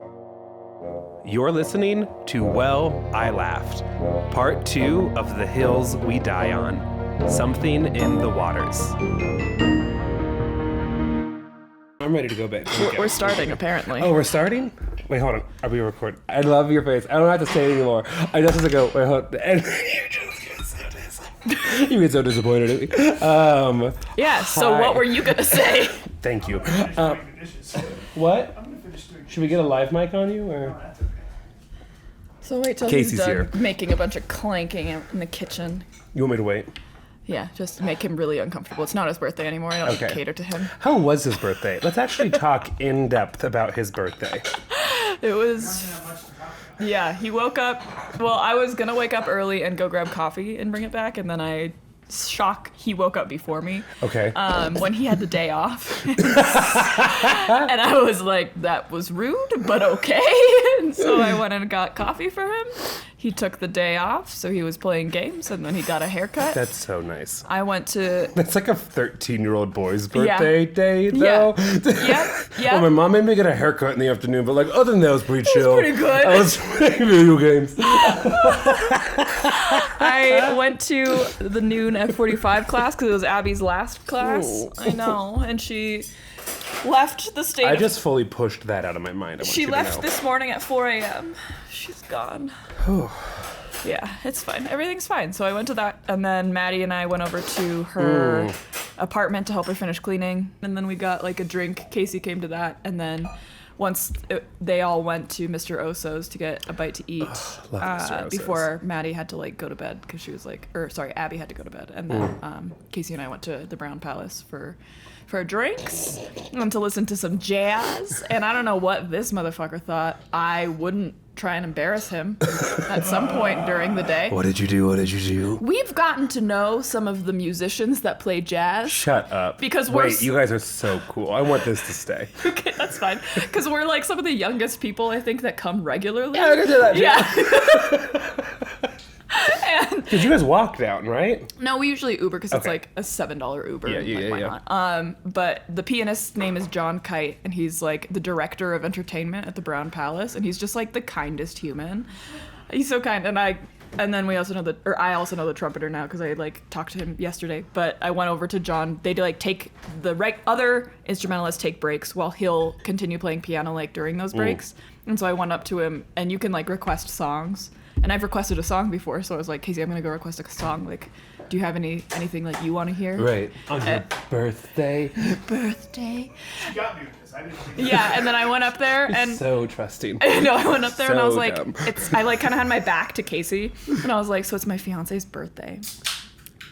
You're listening to Well, I Laughed, Part 2 of The Hills We Die On, Something in the Waters. I'm ready to go back. We're starting, apparently. Oh, we're starting? Wait, hold on. Are we recording? I love your face. I don't have to say it anymore. I just have to go, wait, hold on. And you get so disappointed at me. Yeah, so hi. what were you going to say? Thank you. What? Should we get a live mic on you? Or? So wait till Casey's he's done here. making a bunch of clanking out in the kitchen. You want me to wait? Yeah, just to make him really uncomfortable. It's not his birthday anymore. I don't cater to him. How was his birthday? Let's actually talk in depth about his birthday. It was... Yeah, he woke up... Well, I was going to wake up early and go grab coffee and bring it back, and then he woke up before me. Okay. When he had the day off. And I was like, that was rude, but okay. And so I went and got coffee for him. He took the day off, so he was playing games, and then he got a haircut. That's so nice. I went to... That's like a 13-year-old boy's birthday day, though. Yeah. Well, my mom made me get a haircut in the afternoon, but like other than that, it was pretty chill. It was pretty good. I was playing video games. I went to the noon F45 class because it was Abby's last class. Ooh. I know, and she left the state. I just fully pushed that out of my mind. She left this morning at 4 a.m. She's gone. Yeah, it's fine. Everything's fine. So I went to that, and then Maddie and I went over to her apartment to help her finish cleaning, and then we got like a drink. Casey came to that, and then they all went to Mr. Oso's to get a bite to eat before Maddie had to like go to bed because she was like, Abby had to go to bed, and then Casey and I went to the Brown Palace for drinks and to listen to some jazz. And I don't know what this motherfucker thought I wouldn't try and embarrass him at some point during the day. What did you do? We've gotten to know some of the musicians that play jazz. Shut up. Because Wait, you guys are so cool. I want this to stay. Okay, that's fine. Because we're like some of the youngest people, I think, that come regularly. Yeah, I can do that. Yeah. Because you guys walk down, right? No, we usually Uber because it's like a $7 Uber. Why not? But the pianist's name is John Kite, and he's like the director of entertainment at the Brown Palace, and he's just like the kindest human. He's so kind, and then I also know the trumpeter now because I like talked to him yesterday. But I went over to John. They like take other instrumentalists take breaks while he'll continue playing piano like during those breaks. And so I went up to him, and you can like request songs. And I've requested a song before, so I was like, Casey, I'm gonna go request a song. Like, do you have anything like you want to hear? Right. On your birthday. Birthday. She got me with this. I didn't think Yeah, and then I went up there and So trusting. I went up there and I was So like, dumb. I like kind of had my back to Casey, and I was like, so it's my fiance's birthday.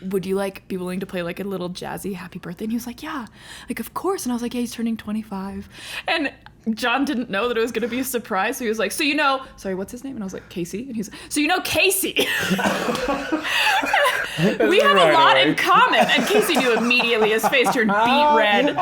Would you like be willing to play like a little jazzy happy birthday? And he was like, yeah, like of course. And I was like, yeah, he's turning 25. And John didn't know that it was going to be a surprise. So he was like, sorry, what's his name? And I was like, Casey. And he's like, so you know Casey. We have a lot in common. And Casey knew immediately. His face turned beet red. And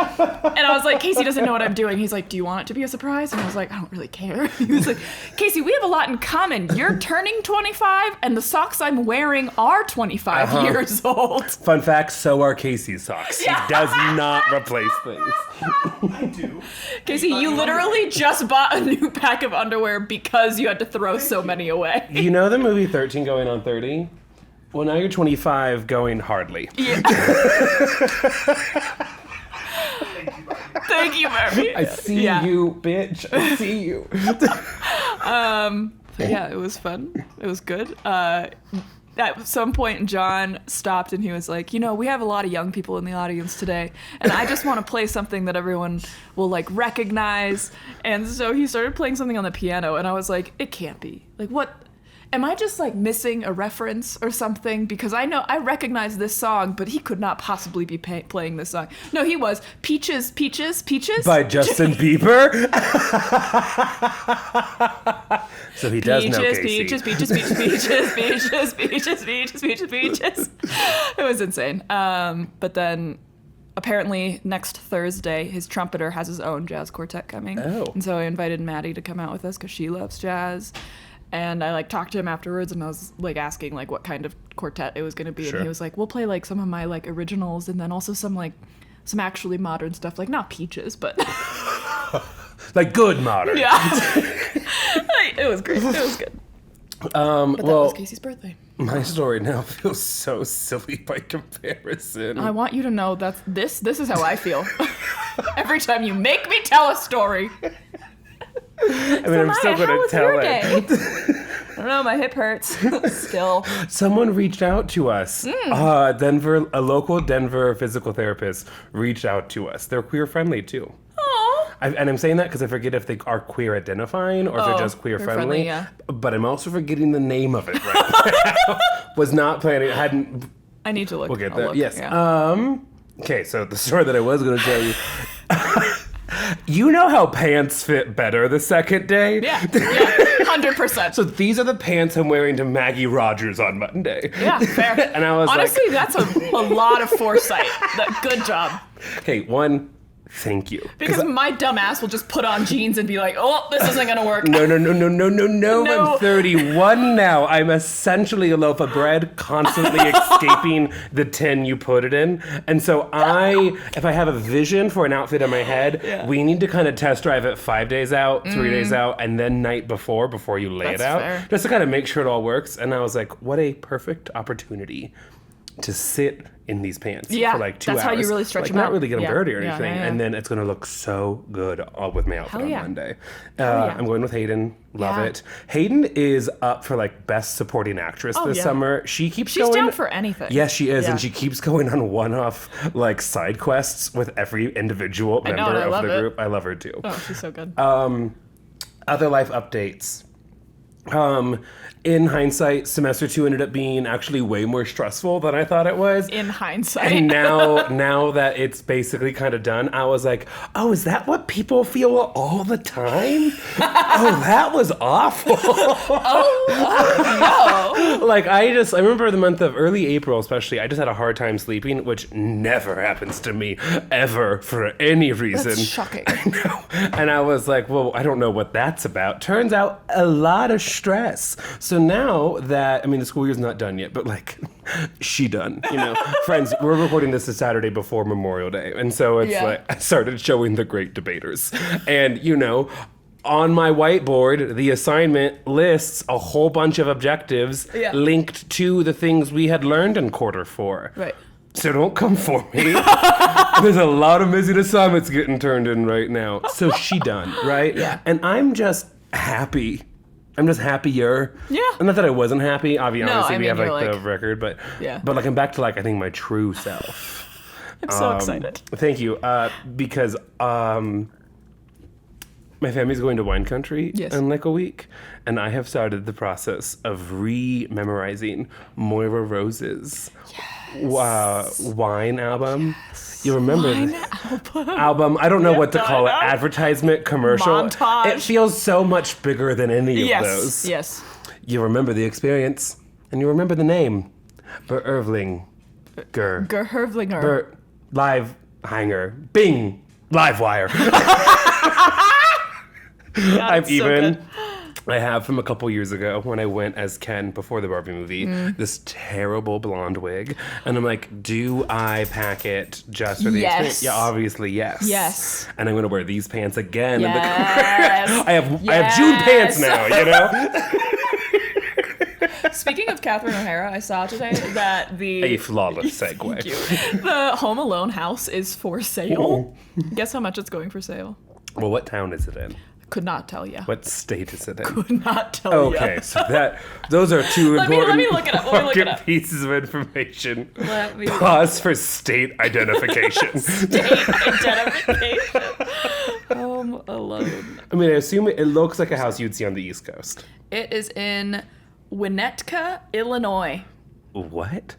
I was like, Casey doesn't know what I'm doing. He's like, do you want it to be a surprise? And I was like, I don't really care. He was like, Casey, we have a lot in common. You're turning 25 and the socks I'm wearing are 25 years old. Fun fact, so are Casey's socks. He does not replace things. I do. Casey, you literally just bought a new pack of underwear because you had to throw so many away. You know the movie 13 going on 30? Well, now you're 25 going hardly. Yeah. Thank you, Barbie. I see you, bitch. I see you. So yeah, it was fun. It was good. At some point, John stopped and he was like, we have a lot of young people in the audience today, and I just want to play something that everyone will like recognize. And so he started playing something on the piano, and I was like, it can't be. Like, what? Am I just like missing a reference or something? Because I recognize this song, but he could not possibly be playing this song. No, he was Peaches, Peaches, Peaches. By Justin Bieber? So he does know Casey. Peaches, Peaches, Peaches, Peaches, Peaches, Peaches, Peaches, Peaches, Peaches. It was insane. But then apparently next Thursday, his trumpeter has his own jazz quartet coming. Oh. And so I invited Maddie to come out with us because she loves jazz. And I like talked to him afterwards, and I was like asking like what kind of quartet it was going to be. Sure. And he was like, we'll play like some of my like originals, and then also some actually modern stuff, like not Peaches, but Like good modern. yeah. It was great. It was good. But that well, was Casey's birthday. my story now feels so silly by comparison. I want you to know that this is how I feel. Every time you make me tell a story. I mean, I'm still going to tell it. I don't know, my hip hurts. Still. Someone reached out to us. A local Denver physical therapist reached out to us. They're queer friendly too. And I'm saying that because I forget if they are queer identifying or if they're just queer friendly. Yeah. But I'm also forgetting the name of it right now. Was not planning. Hadn't. I need to look. We'll get I'll there. look, Yes. yeah. Okay. So the story that I was going to tell you. You know how pants fit better the second day? Yeah. 100%. So these are the pants I'm wearing to Maggie Rogers on Monday. Yeah, fair. And I was honestly, that's a lot of foresight. Good job. Okay, one, thank you. Because my dumb ass will just put on jeans and be like, oh, this isn't going to work. No. No. I'm 31 now. I'm essentially a loaf of bread, constantly escaping the tin you put it in. And so if I have a vision for an outfit in my head, we need to kind of test drive it 5 days out, 3 days out, and then night before you lay it out. Fair. Just to kind of make sure it all works. And I was like, what a perfect opportunity to sit in these pants for like 2 hours. That's how you really stretch them not out. really get them dirty or anything. Yeah. And then it's going to look so good all with my outfit on Monday. Yeah. I'm going with Hayden. Love it. Hayden is up for like best supporting actress this summer. She's down for anything. Yes, she is. And she keeps going on one-off like side quests with every individual member of the group. I love her too. Oh, she's so good. Other life updates. In hindsight, semester 2 ended up being actually way more stressful than I thought it was. In hindsight. And now that it's basically kind of done, I was like, oh, is that what people feel all the time? Oh, that was awful. Oh, no. Like, I remember the month of early April, especially, I just had a hard time sleeping, which never happens to me, ever, for any reason. That's shocking. I know. And I was like, well, I don't know what that's about. Turns out, a lot of stress. So now that, the school year's not done yet, but like, she done, Friends, we're recording this Saturday before Memorial Day. And so it's like, I started showing the great debaters. And, on my whiteboard, the assignment lists a whole bunch of objectives linked to the things we had learned in quarter 4. Right. So don't come for me. There's a lot of missing assignments getting turned in right now. So she done, right? Yeah. And I'm just happy. I'm just happier. Yeah. And not that I wasn't happy. Obviously, we have like the record, but like I'm back to like I think my true self. I'm so excited. Thank you. Because my family's going to wine country in like a week, and I have started the process of re-memorizing Moira Rose's wine album. Yes. You remember the album? I don't know what to call it. Advertisement, commercial. Montage. It feels so much bigger than any of those. Yes. You remember the experience, and you remember the name. Bert Ervlinger. Gerhervlinger. Bert Live Hanger. Bing. Livewire. I have from a couple years ago when I went as Ken before the Barbie movie, this terrible blonde wig. And I'm like, do I pack it just for the experience? Yeah, obviously, yes. Yes. And I'm going to wear these pants again. Yes. I have June pants now, Speaking of Catherine O'Hara, I saw today that A flawless segue. The Home Alone house is for sale. Guess how much it's going for sale? Well, what town is it in? Could not tell you. What state is it in? Could not tell you. Okay, so those are two important let me look it up. Pieces of information. Let me Pause for state identification. State identification. Home Alone. I assume it looks like a house you'd see on the East Coast. It is in Winnetka, Illinois. What?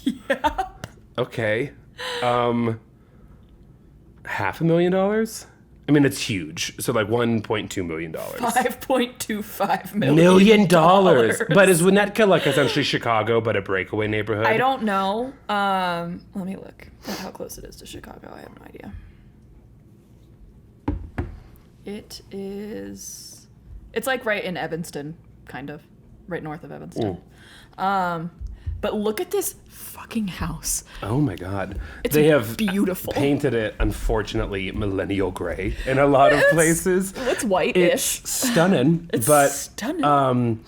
Yeah. Okay. $500,000? It's huge. So like $1.2 million. $5.25 million. But is Winnetka like essentially Chicago, but a breakaway neighborhood? I don't know. Let me look at how close it is to Chicago. I have no idea. It's like right in Evanston, kind of. Right north of Evanston. But look at this fucking house. Oh my God. It's they have beautiful. painted it, unfortunately, millennial gray in a lot of places. It's white-ish. It's stunning. It's but, stunning.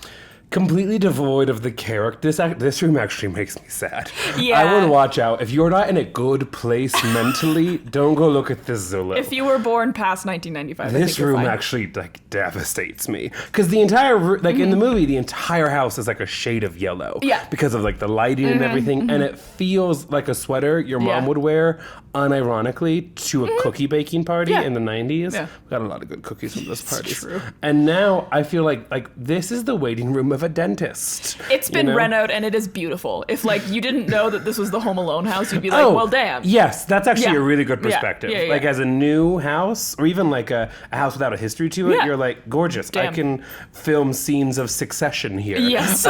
Completely devoid of the character. This room actually makes me sad. Yeah. I would watch out. If you're not in a good place mentally, don't go look at this Zulu. If you were born past 1995, I This think you're room fine. actually like devastates me because the entire in the movie the entire house is like a shade of yellow. Yeah. Because of like the lighting and everything, and it feels like a sweater your mom Yeah. would wear unironically to a cookie baking party Yeah. in the 90s. Yeah. We got a lot of good cookies from those parties. true. And now I feel like this is the waiting room of a dentist. It's been you know? renoed and it is beautiful. If like you didn't know that this was the Home Alone house, you'd be like, well, damn. Yes, that's actually Yeah. a really good Yeah. perspective. Yeah, yeah. Like as a new house, or even like a house without a history to it, Yeah. you're like, gorgeous. I Damn. can film scenes of Succession here. Yes,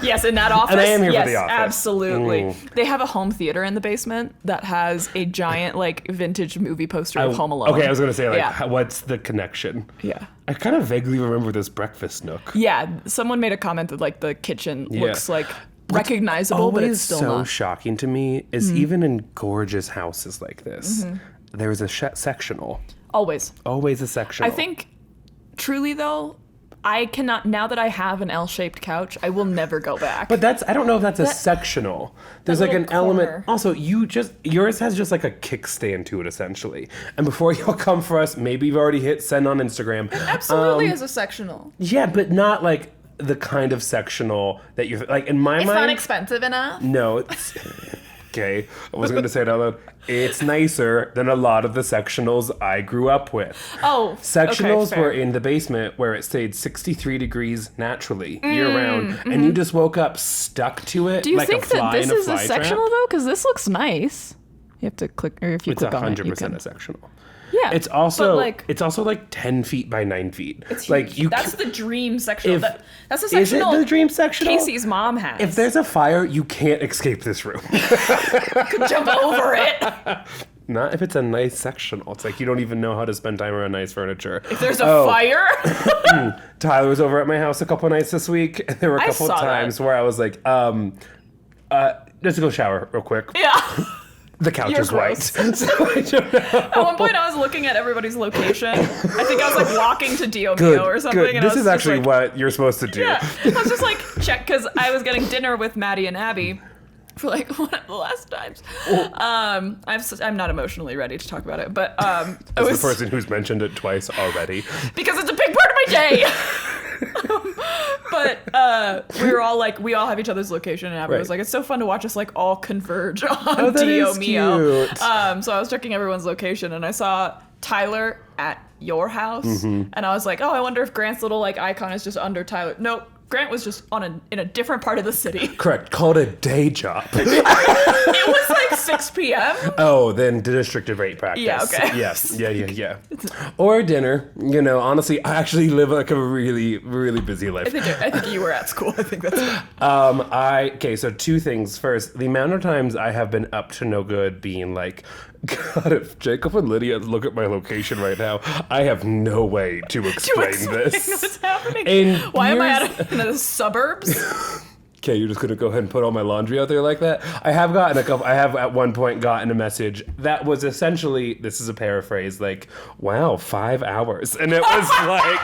yes, in that office. And I am here for yes, The Office. absolutely. They have a home theater in the basement that has a giant like vintage movie poster of Home Alone. Okay, I was gonna say like, Yeah. what's the connection? Yeah. I kind of vaguely remember this breakfast nook. Yeah, someone made a comment that like the kitchen Yeah. looks like recognizable, but it's Always still so not. shocking to me is even in gorgeous houses like this, there's a sectional. Always. Always a sectional. I think, truly though, I cannot, now that I have an L-shaped couch, I will never go back. But I don't know if that's a sectional. There's like little an element. corner. Also, yours has just like a kickstand to it essentially. And before y'all come for us, maybe you've already hit send on Instagram. Absolutely is a sectional. Yeah, but not like the kind of sectional that you're like in my It's mind. not expensive enough. No, it's okay. I wasn't going to say it out loud. It's nicer than a lot of the sectionals I grew up with. Oh, Sectionals okay, fair. were in the basement where it stayed 63 degrees naturally year round, and you just woke up stuck to it Do you like think a fly that this in a is a fly sectional trap. though? Because this looks nice. You have to click, or if you It's click on it, you 100% can. a sectional. Yeah, It's also but, like, 10 feet by 9 feet. it's like huge. That's the dream sectional. if- That's the Is it sectional. the dream sectional? Casey's mom has. If there's a fire, you can't escape this room. could jump over it. Not if it's a nice sectional. It's like you don't even know how to spend time around nice furniture. If there's a fire. Tyler was over at my house a couple nights this week, and there were a I couple saw times that. where I was like, just to go shower real quick. Yeah. The couch You're is white. gross. So I don't know. At one point, I was looking at everybody's location. I think I was like walking to Dio Good, Mio or something. good. And This I was is just actually like, what you're supposed to do. Yeah. I was just like, check, because I was getting dinner with Maddie and Abby for like one of the last times. I'm not emotionally ready to talk about it, but it As was the person who's mentioned it twice already. because it's a big part of my day. But we were all like, we all have each other's location, and Abby was Right. like, it's so fun to watch us like all converge on Oh, that Dio is Mio. cute. So I was checking everyone's location, and I saw Tyler at your house, Mm-hmm. and I was like, oh, I wonder if Grant's little like icon is just under Tyler. Nope. Grant was just in a different part of the city. Correct. Called a day job. It was like 6 p.m. Oh, then district rate practice. Yeah, okay. Yes. Yeah. Or dinner. You know, honestly, I actually live like a really, really busy life. I think you were at school. I think that's Okay, so two things. First, the amount of times I have been up to no good being like, God, if Jacob and Lydia look at my location right now, I have no way to explain this. what's happening. And Why am I here's- in the suburbs? Okay, you're just gonna go ahead and put all my laundry out there like that? I have at one point gotten a message that was essentially, this is a paraphrase, like, wow, 5 hours. And it was like,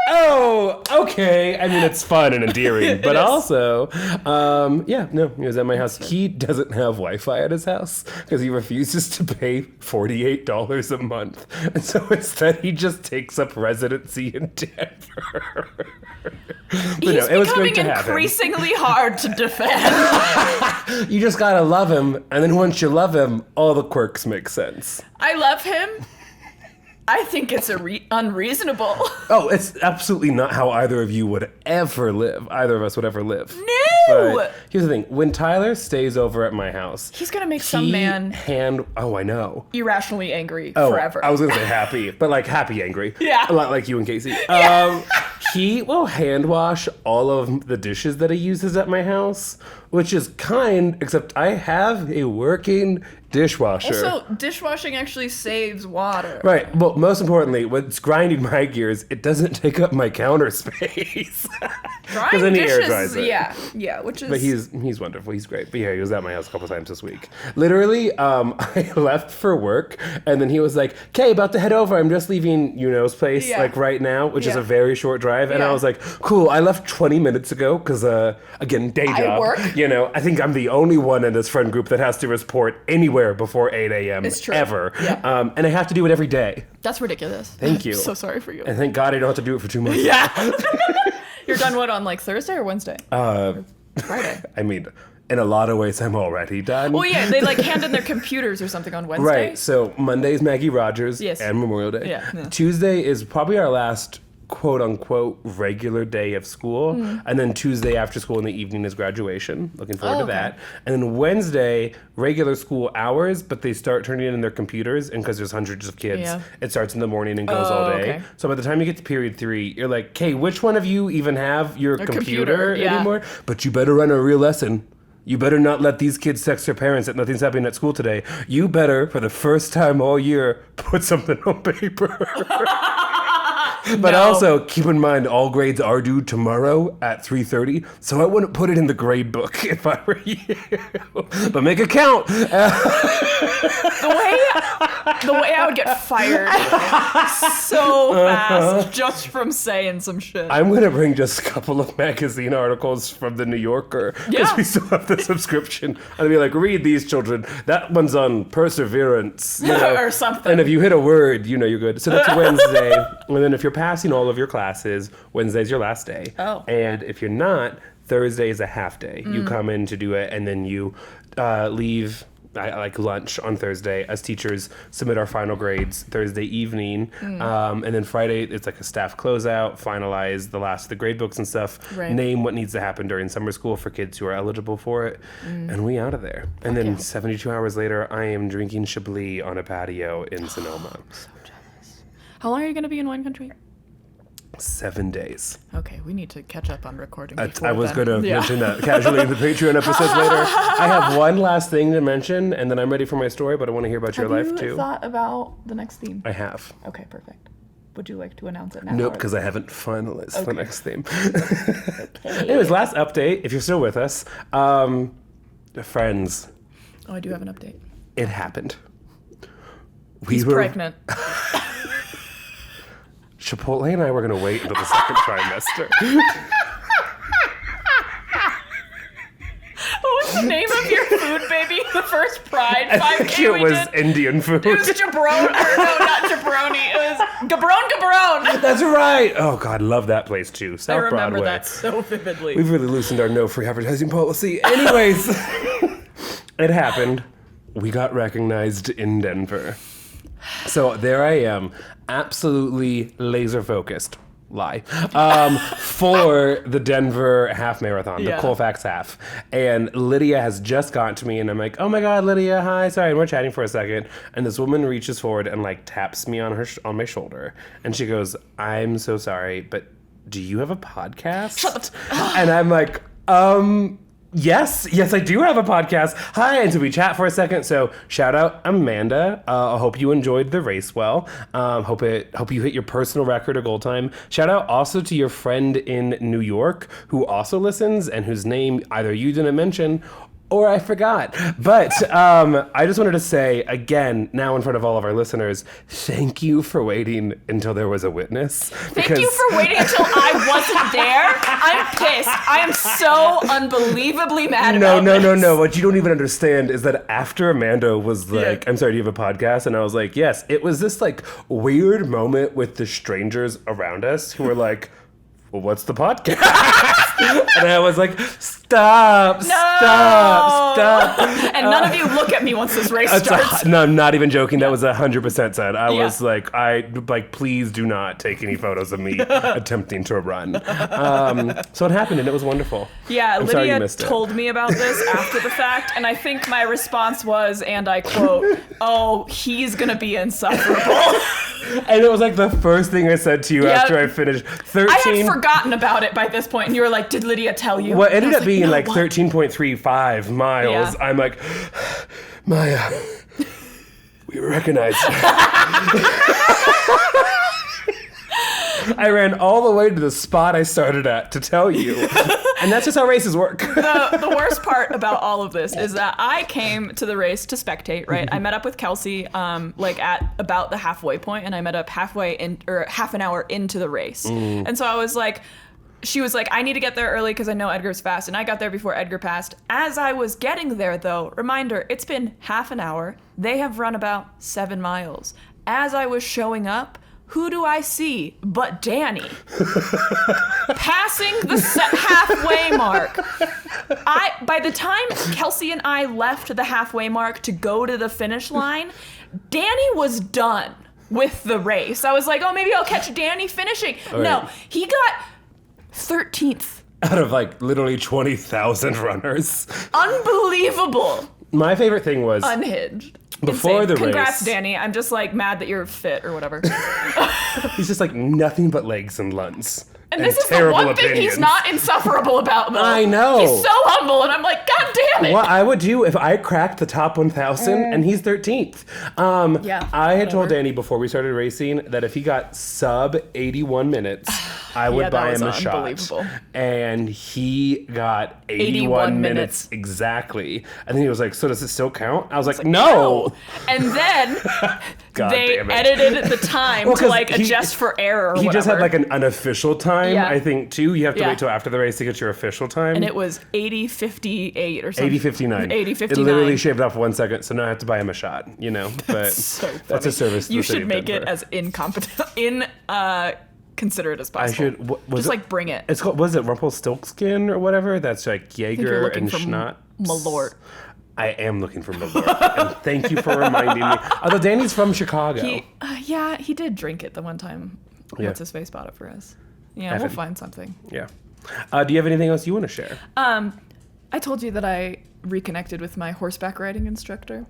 oh, okay. I mean, it's fun and endearing, but also, he was at my house. He doesn't have Wi-Fi at his house because he refuses to pay $48 a month. And so instead, he just takes up residency in Denver. But He's it was becoming great to have him. increasingly hard to defend. You just gotta love him, and then once you love him, all the quirks make sense. I love him. I think it's unreasonable. Oh, it's absolutely not how either of you would ever live. Either of us would ever live. No! But here's the thing: when Tyler stays over at my house, He's gonna make some man Oh, I know. irrationally angry Oh, forever. I was gonna say happy, but like happy angry. Yeah. A lot like you and Casey. He will hand wash all of the dishes that he uses at my house, which is kind, except I have a working dishwasher. Also, dishwashing actually saves water. Right. Well, most importantly, what's grinding my gears, it doesn't take up my counter space. Drying then he air dishes, dries it. yeah, which is... But he's wonderful. He's great. But yeah, he was at my house a couple times this week. Literally, I left for work, and then he was like, "Okay, about to head over. I'm just leaving you-know's place, like right now," which is a very short drive. And I was like, "Cool. I left 20 minutes ago because, again, day job. I work. I think I'm the only one in this friend group that has to report anywhere before 8 a.m. It's true. ever. Yeah. And I have to do it every day. That's ridiculous. Thank you. I'm so sorry for you. And thank God I don't have to do it for 2 months. Yeah. You're done what, on like Thursday or Wednesday? Friday. I mean, in a lot of ways, I'm already done. Well, yeah, they like hand in their computers or something on Wednesday. Right. So Monday's Maggie Rogers Yes. and Memorial Day. Yeah. Tuesday is probably our last quote unquote regular day of school. And then Tuesday after school in the evening is graduation. Looking forward to that. And then Wednesday, regular school hours, but they start turning in their computers. And because there's hundreds of kids, it starts in the morning and goes all day. Okay. So by the time you get to period 3, you're like, "Okay, which one of you even have your computer anymore? But you better run a real lesson. You better not let these kids text their parents that nothing's happening at school today. You better, for the first time all year, put something on paper." But also, keep in mind, all grades are due tomorrow at 3:30, so I wouldn't put it in the grade book if I were you. But make it count. The way I would get fired so fast just from saying some shit. I'm going to bring just a couple of magazine articles from the New Yorker, because we still have the subscription. I'll be like, "Read these, children. That one's on perseverance." Or something. And if you hit a word, you're good. So that's Wednesday. And then if you're passing all of your classes, Wednesday's your last day. Oh. And if you're not, Thursday is a half day. You come in to do it, and then you leave like lunch on Thursday. As teachers submit our final grades Thursday evening, and then Friday it's like a staff closeout, finalize the last of the grade books and stuff, name what needs to happen during summer school for kids who are eligible for it, and we out of there. And then 72 hours later, I am drinking Chablis on a patio in Sonoma. So jealous. How long are you going to be in wine country? 7 days. Okay, we need to catch up on recording. I was going to mention that casually in the Patreon episodes later. I have one last thing to mention, and then I'm ready for my story, but I want to hear about your life too. Have you thought about the next theme? I have. Okay, perfect. Would you like to announce it now? Nope, because I haven't finalized the next theme. Okay. Anyways, last update, if you're still with us. Friends. Oh, I do have an update. It happened. He's pregnant. Chipotle and I were going to wait until the second trimester. What was the name of your food, baby? The first Pride 5K It was Indian food. It was Jabroni. Or no, not Jabroni. It was Gabron. That's right. Oh, God, love that place too. South I remember Broadway. that so vividly. We've really loosened our no free advertising policy. Anyways, it happened. We got recognized in Denver. So there I am, absolutely laser focused. Lie. For the Denver half marathon, the Colfax half. And Lydia has just gotten to me, and I'm like, "Oh my God, Lydia, hi, sorry." And we're chatting for a second, and this woman reaches forward and like taps me on on my shoulder, and she goes, "I'm so sorry, but do you have a podcast?" Shut And I'm like, Yes, I do have a podcast. Hi, and so we chat for a second. So shout out Amanda. I hope you enjoyed the race well. Hope you hit your personal record of goal time. Shout out also to your friend in New York who also listens and whose name either you didn't mention or I forgot. But I just wanted to say, again, now in front of all of our listeners, thank you for waiting until there was a witness. Thank you for waiting until I wasn't there. I'm pissed. I am so unbelievably mad about this. No. What you don't even understand is that after Amanda was like, "I'm sorry, do you have a podcast?" And I was like, "Yes." It was this like weird moment with the strangers around us who were like, "Well, what's the podcast?" And I was like, stop. And none of you look at me once this race starts. No, I'm not even joking. That was 100% said. I was like, please do not take any photos of me attempting to run. So it happened, and it was wonderful. Yeah, I'm sorry you Lydia missed it. told me about this after the fact, and I think my response was, and I quote, "Oh, he's gonna be insufferable." And it was like the first thing I said to you after I finished 13. I had forgotten about it by this point, and you were like, "Did Lydia tell you?" What ended up being no, like what? 13.35 miles. Yeah. I'm like, Maya, we recognize you. I ran all the way to the spot I started at to tell you. And that's just how races work. The worst part about all of this is that I came to the race to spectate, right? I met up with Kelsey like at about the halfway point, and I met up half an hour into the race. And so I was like, she was like, I need to get there early because I know Edgar's fast, and I got there before Edgar passed. As I was getting there, though, reminder, it's been half an hour. They have run about 7 miles. As I was showing up, who do I see but Danny passing the halfway mark? By the time Kelsey and I left the halfway mark to go to the finish line, Danny was done with the race. I was like, oh, maybe I'll catch Danny finishing. Right. No, he got 13th. Out of like literally 20,000 runners. Unbelievable. My favorite thing was Unhinged. before Insane. the Congrats, race. Danny. I'm just like mad that you're fit or whatever. He's just like nothing but legs and lunds. And this is the terrible one thing opinions. he's not insufferable about, though. I know. He's so humble, and I'm like, God damn it. What I would do if I cracked the top 1,000 and he's 13th. Yeah, I had told whatever. Danny before we started racing that if he got sub 81 minutes, I would that buy was him a shot. unbelievable. And he got 81 minutes exactly. And then he was like, so does it still count? I was like, no. And then God they damn it. edited the time Well, to 'cause like he- adjust for error or He whatever. just had like an unofficial time, Yeah. I think, too. You have to Yeah. wait till after the race to get your official time. And it was 80:58 or something. 80:59. 80:59. It literally shaved off 1 second, so now I have to buy him a shot, you know? But So that's a funny. service to You the city should of make it Denver. as inconsequential as possible. I should. Was Just it, like bring it. It's called. Was it Rumpelstiltskin or whatever? That's like I think you're Jaeger looking and for Schnott. Malort. I am looking for Malort, and thank you for reminding me. Although Danny's from Chicago. He did drink it the one time. Yeah. What's his face bought it for us. Yeah, Evan. we'll find something. Yeah. Do you have anything else you want to share? I told you that I reconnected with my horseback riding instructor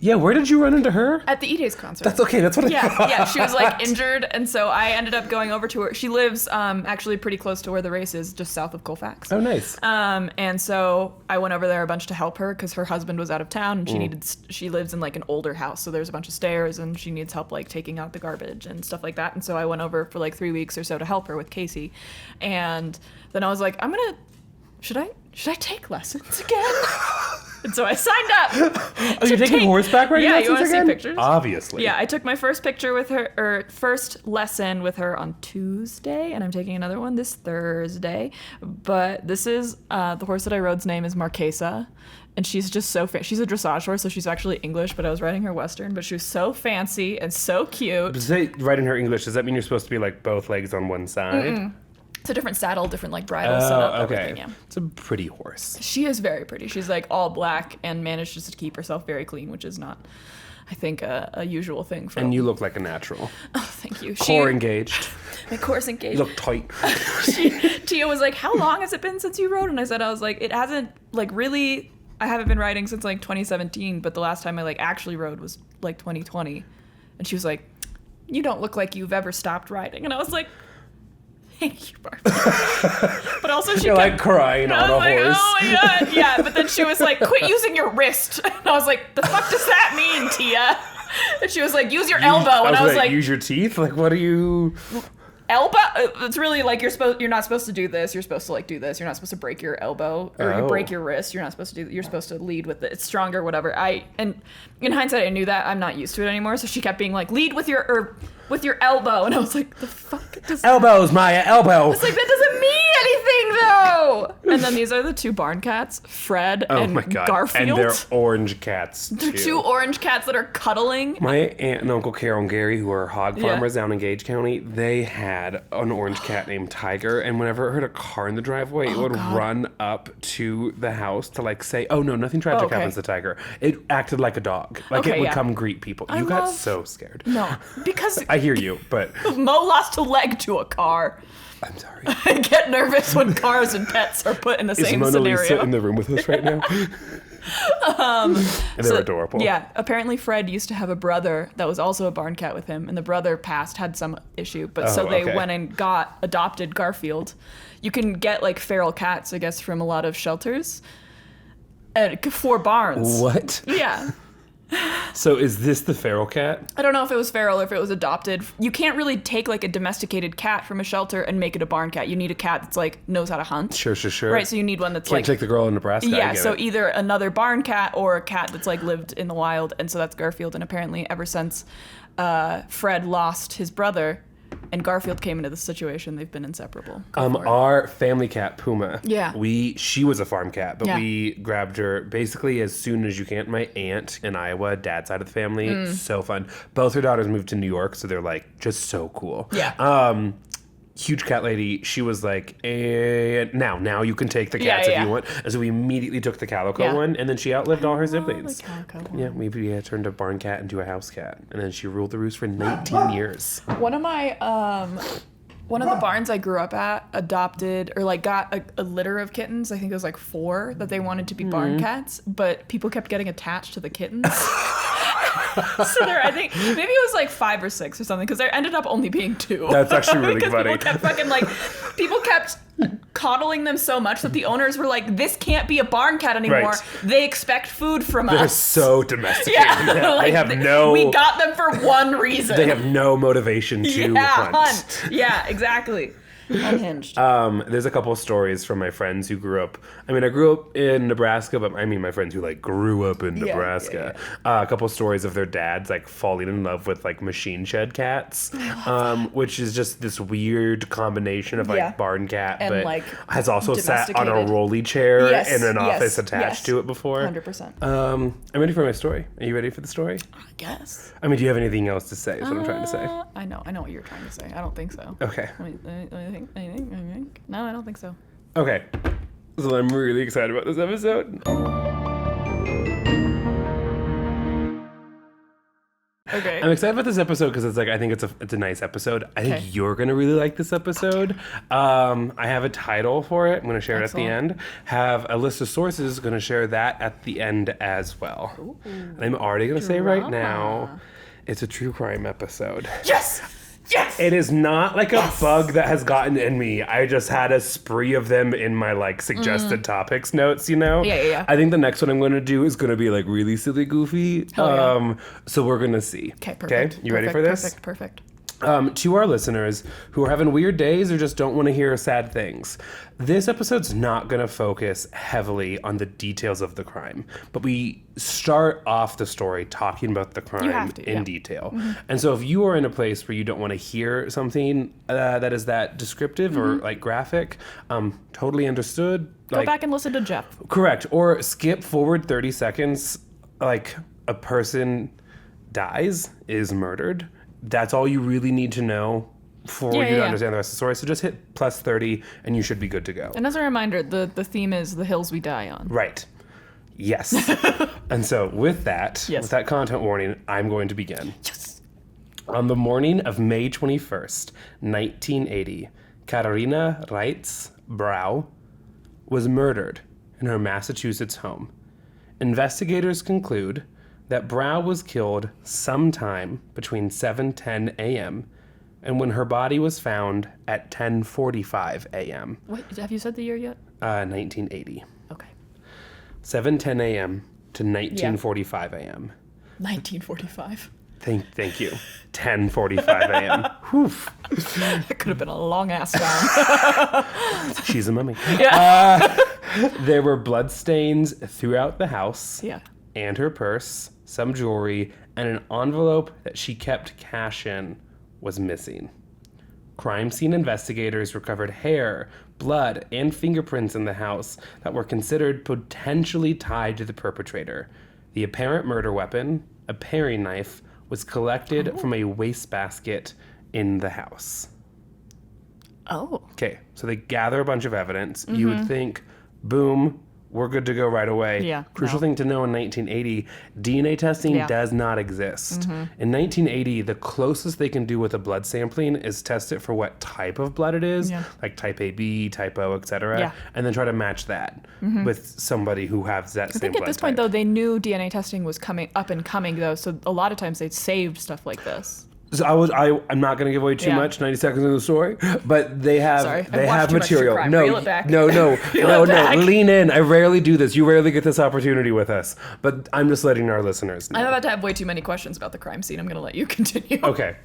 Yeah. Where did you run into her? at the E-Days concert. That's okay. That's what I thought. Yeah, she was like injured, and so I ended up going over to her. She lives actually pretty close to where the race is, just south of Colfax. Oh, nice. And so I went over there a bunch to help her because her husband was out of town, and she lives in like an older house, so there's a bunch of stairs, and she needs help like taking out the garbage and stuff like that. And so I went over for like 3 weeks or so to help her with Casey, and then I was like, should I take lessons again? And so I signed up. Oh, you're taking horseback riding lessons you want to see again? pictures? Obviously. Yeah, I took my first picture with her, or first lesson with her on Tuesday, and I'm taking another one this Thursday. But this is the horse that I rode's name is Marquesa, and she's just so she's a dressage horse, so she's actually English, but I was riding her Western, but she was so fancy and so cute. Does it write in her English? Does that mean you're supposed to be like both legs on one side? It's a different saddle, different like bridle setup, Oh, okay. everything. Yeah. It's a pretty horse. She is very pretty. She's like all black and manages to keep herself very clean, which is not, I think, a usual thing for. And you look like a natural. Oh, thank you. Core engaged. My core's engaged. You look tight. Tia was like, how long has it been since you rode? And I was like, it hasn't, like, really, I haven't been riding since, like, 2017, but the last time I, like, actually rode was, like, 2020. And she was like, you don't look like you've ever stopped riding. And I was like, thank you, Barbara. But also she You're kept, like crying on a horse. oh my God. Yeah, but then she was like, quit using your wrist. And I was like, the fuck does that mean, Tia? And she was like, use your elbow. And I was like, use your teeth? Like, what are you... elbow? It's really like you're not supposed to do this. You're supposed to like do this. You're not supposed to break your elbow or you break your wrist. You're not supposed to do. You're supposed to lead with it. It's stronger, whatever. And in hindsight, I knew that. I'm not used to it anymore. So she kept being like, lead with your elbow, and I was like, the fuck. Elbows, Maya, elbow. It's like, that doesn't mean anything, though. And then these are the two barn cats, Fred and my God. Garfield. And they're orange cats, They're too. two orange cats that are cuddling. My aunt and uncle Carol and Gary, who are hog farmers down in Gage County, they had an orange cat named Tiger, and whenever it heard a car in the driveway, it would run up to the house to like say, "Oh no, nothing tragic happens to Tiger." It acted like a dog, like it would come greet people. You got so scared. No, because I hear you, but Mo lost a leg to a car. I'm sorry. I get nervous when cars and pets are put in the Is same Mona scenario. Lisa in the room with us right now? They're adorable. Yeah, apparently Fred used to have a brother that was also a barn cat with him, and the brother passed, had some issue, but so they went and adopted Garfield. You can get like feral cats, I guess, from a lot of shelters. For barns. What? Yeah. So is this the feral cat? I don't know if it was feral or if it was adopted. You can't really take like a domesticated cat from a shelter and make it a barn cat. You need a cat that's like knows how to hunt. Sure. Right, so you need one that's Can't like take the girl in Nebraska. yeah, so either another barn cat or a cat that's like lived in the wild, and so that's Garfield. And apparently ever since Fred lost his brother and Garfield came into the situation, they've been inseparable. Our family cat Puma. Yeah. She was a farm cat, but Yeah. we grabbed her basically as soon as you can. My aunt in Iowa, dad's side of the family, so fun. Both her daughters moved to New York, so they're like just so cool. Yeah. Huge cat lady. She was like, now you can take the cats if you want. And so we immediately took the calico one, and then she outlived all her siblings. Yeah, we turned a barn cat into a house cat, and then she ruled the roost for 19 years. One of the barns I grew up at adopted or like got a litter of kittens. I think it was like 4 that they wanted to be barn cats, but people kept getting attached to the kittens. So I think maybe it was like 5 or 6 or something, because there ended up only being 2. That's actually really funny. People kept coddling them so much that the owners were like, "This can't be a barn cat anymore. Right. They expect food from They're us." so domesticated. Yeah, They have no. We got them for one reason. They have no motivation to hunt. Yeah, exactly. Unhinged. There's a couple of stories from my friends who grew up. I mean, I grew up in Nebraska, but I mean my friends who like grew up in Nebraska. A couple of stories of their dads like falling in love with like machine shed cats, which is just this weird combination of like barn cat, and but like has also sat on a rolly chair in an office attached to it before. 100%. I'm ready for my story. Are you ready for the story? I guess. I mean, do you have anything else to say? Is what I'm trying to say. I know what you're trying to say. I don't think so. Okay. Anything? No, I don't think so. Okay. So I'm really excited about this episode. Okay. I'm excited about this episode because it's like I think it's a nice episode. I think you're gonna really like this episode. I have a title for it. I'm gonna share it at the end. Have a list of sources. Gonna share that at the end as well. Ooh. And I'm already gonna say right now, it's a true crime episode. Yes. Yes! It is not like a bug that has gotten in me. I just had a spree of them in my like suggested topics notes, you know? Yeah. I think the next one I'm going to do is going to be like really silly goofy. So we're going to see. Okay, perfect. Okay? You ready for this? Perfect. To our listeners who are having weird days or just don't want to hear sad things, this episode's not going to focus heavily on the details of the crime, but we start off the story talking about the crime in detail. And so if you are in a place where you don't want to hear something that is that descriptive or like graphic, totally understood. Go back and listen to Jeff. Correct. Or skip forward 30 seconds, like a person dies, is murdered. That's all you really need to know for you to understand the rest of the story. So just hit plus 30 and you should be good to go. And as a reminder, the theme is the hills we die on. Right. Yes. And so with that content warning, I'm going to begin. Yes. On the morning of May 21st, 1980, Katharina Reitz Brau was murdered in her Massachusetts home. Investigators conclude that Brau was killed sometime between 7:10 a.m. and when her body was found at 10:45 a.m. Wait, have you said the year yet? 1980. Okay. 7:10 a.m. to 19:45 a.m. 1945. Thank you. 10:45 a.m. Whew. That could have been a long ass time. She's a mummy. Yeah. There were bloodstains throughout the house. Yeah. And her purse, some jewelry, and an envelope that she kept cash in was missing. crime scene investigators recovered hair, blood, and fingerprints in the house that were considered potentially tied to the perpetrator. The apparent murder weapon, a paring knife, was collected from a wastebasket in the house. Oh. Okay, so they gather a bunch of evidence. You would think, boom, we're good to go right away. Yeah, Crucial no. thing to know in 1980, DNA testing does not exist. In 1980, the closest they can do with a blood sampling is test it for what type of blood it is, like type AB, type O, etc., Yeah. and then try to match that with somebody who has that I same think blood at this point, type. though, they knew DNA testing was coming up and coming, though, so a lot of times they saved stuff like this. So I'm not going to give away too much, 90 seconds of the story, but they have Sorry, I've they watched have too much true material. crime. No, Reel it back. no, it back. lean in. I rarely do this. You rarely get this opportunity with us, but I'm just letting our listeners know. I'm about to have way too many questions about the crime scene. I'm going to let you continue. Okay.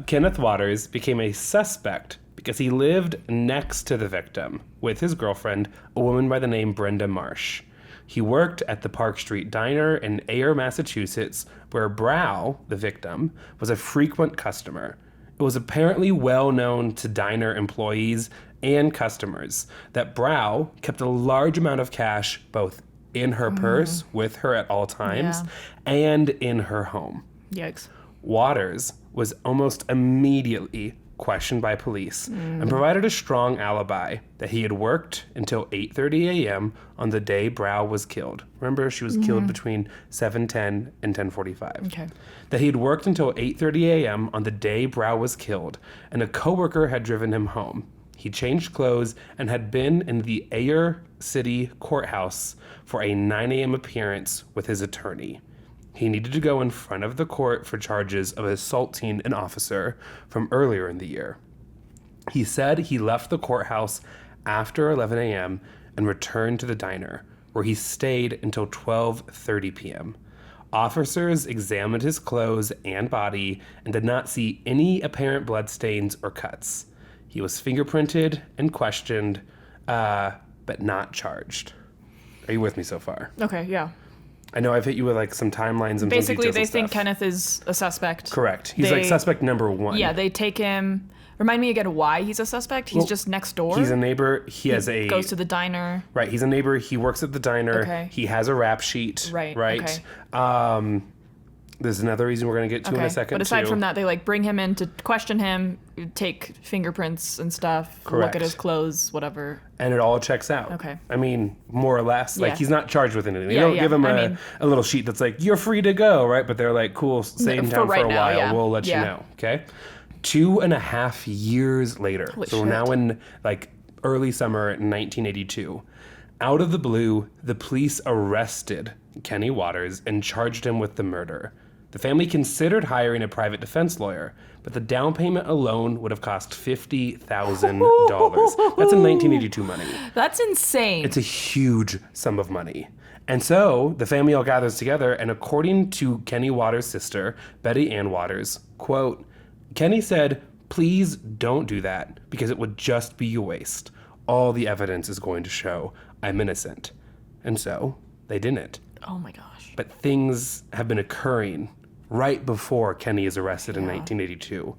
Kenneth Waters became a suspect because he lived next to the victim with his girlfriend, a woman by the name Brenda Marsh. He worked at the Park Street Diner in Ayer, Massachusetts, where Brow, the victim, was a frequent customer. It was apparently well known to diner employees and customers that Brow kept a large amount of cash both in her purse with her at all times and in her home. Yikes. Waters was almost immediately questioned by police and provided a strong alibi that he had worked until 8:30 a.m. on the day Brow was killed. Remember, she was killed between 7:10 and 10:45. Okay. That he had worked until 8:30 a.m. on the day Brow was killed, and a coworker had driven him home. He changed clothes and had been in the Ayer City Courthouse for a 9 a.m. appearance with his attorney. He needed to go in front of the court for charges of assaulting an officer from earlier in the year. He said he left the courthouse after 11 a.m. and returned to the diner, where he stayed until 12:30 p.m. Officers examined his clothes and body and did not see any apparent bloodstains or cuts. He was fingerprinted and questioned, but not charged. Are you with me so far? Okay, yeah. I know I've hit you with like some timelines and Basically, some details they and think stuff. Kenneth is a suspect. Correct. He's like suspect number one. Yeah, they take him. Remind me again why he's a suspect. He's just next door. He's a neighbor. He goes to the diner. Right. He's a neighbor. He works at the diner. Okay. He has a rap sheet. Right, Right. okay. There's another reason we're gonna get to in a second. But aside too. from that, they like bring him in to question him, take fingerprints and stuff, Correct. look at his clothes, whatever. And it all checks out. Okay. I mean, more or less. Like, Yeah. he's not charged with anything. They Yeah, don't yeah. give him I mean- a little sheet that's like, you're free to go, right? But they're like, cool, stay in For town for right a now, while. yeah. We'll let you Yeah. know. Okay. 2.5 years later. Holy so we're shit. now in like early summer 1982. Out of the blue, the police arrested Kenny Waters and charged him with the murder. The family considered hiring a private defense lawyer, but the down payment alone would have cost $50,000. That's in 1982 money. That's insane. It's a huge sum of money. And so the family all gathers together, and according to Kenny Waters' sister, Betty Ann Waters, quote, Kenny said, please don't do that because it would just be a waste. All the evidence is going to show I'm innocent. And so they didn't. Oh my gosh. But things have been occurring right before Kenny is arrested in 1982.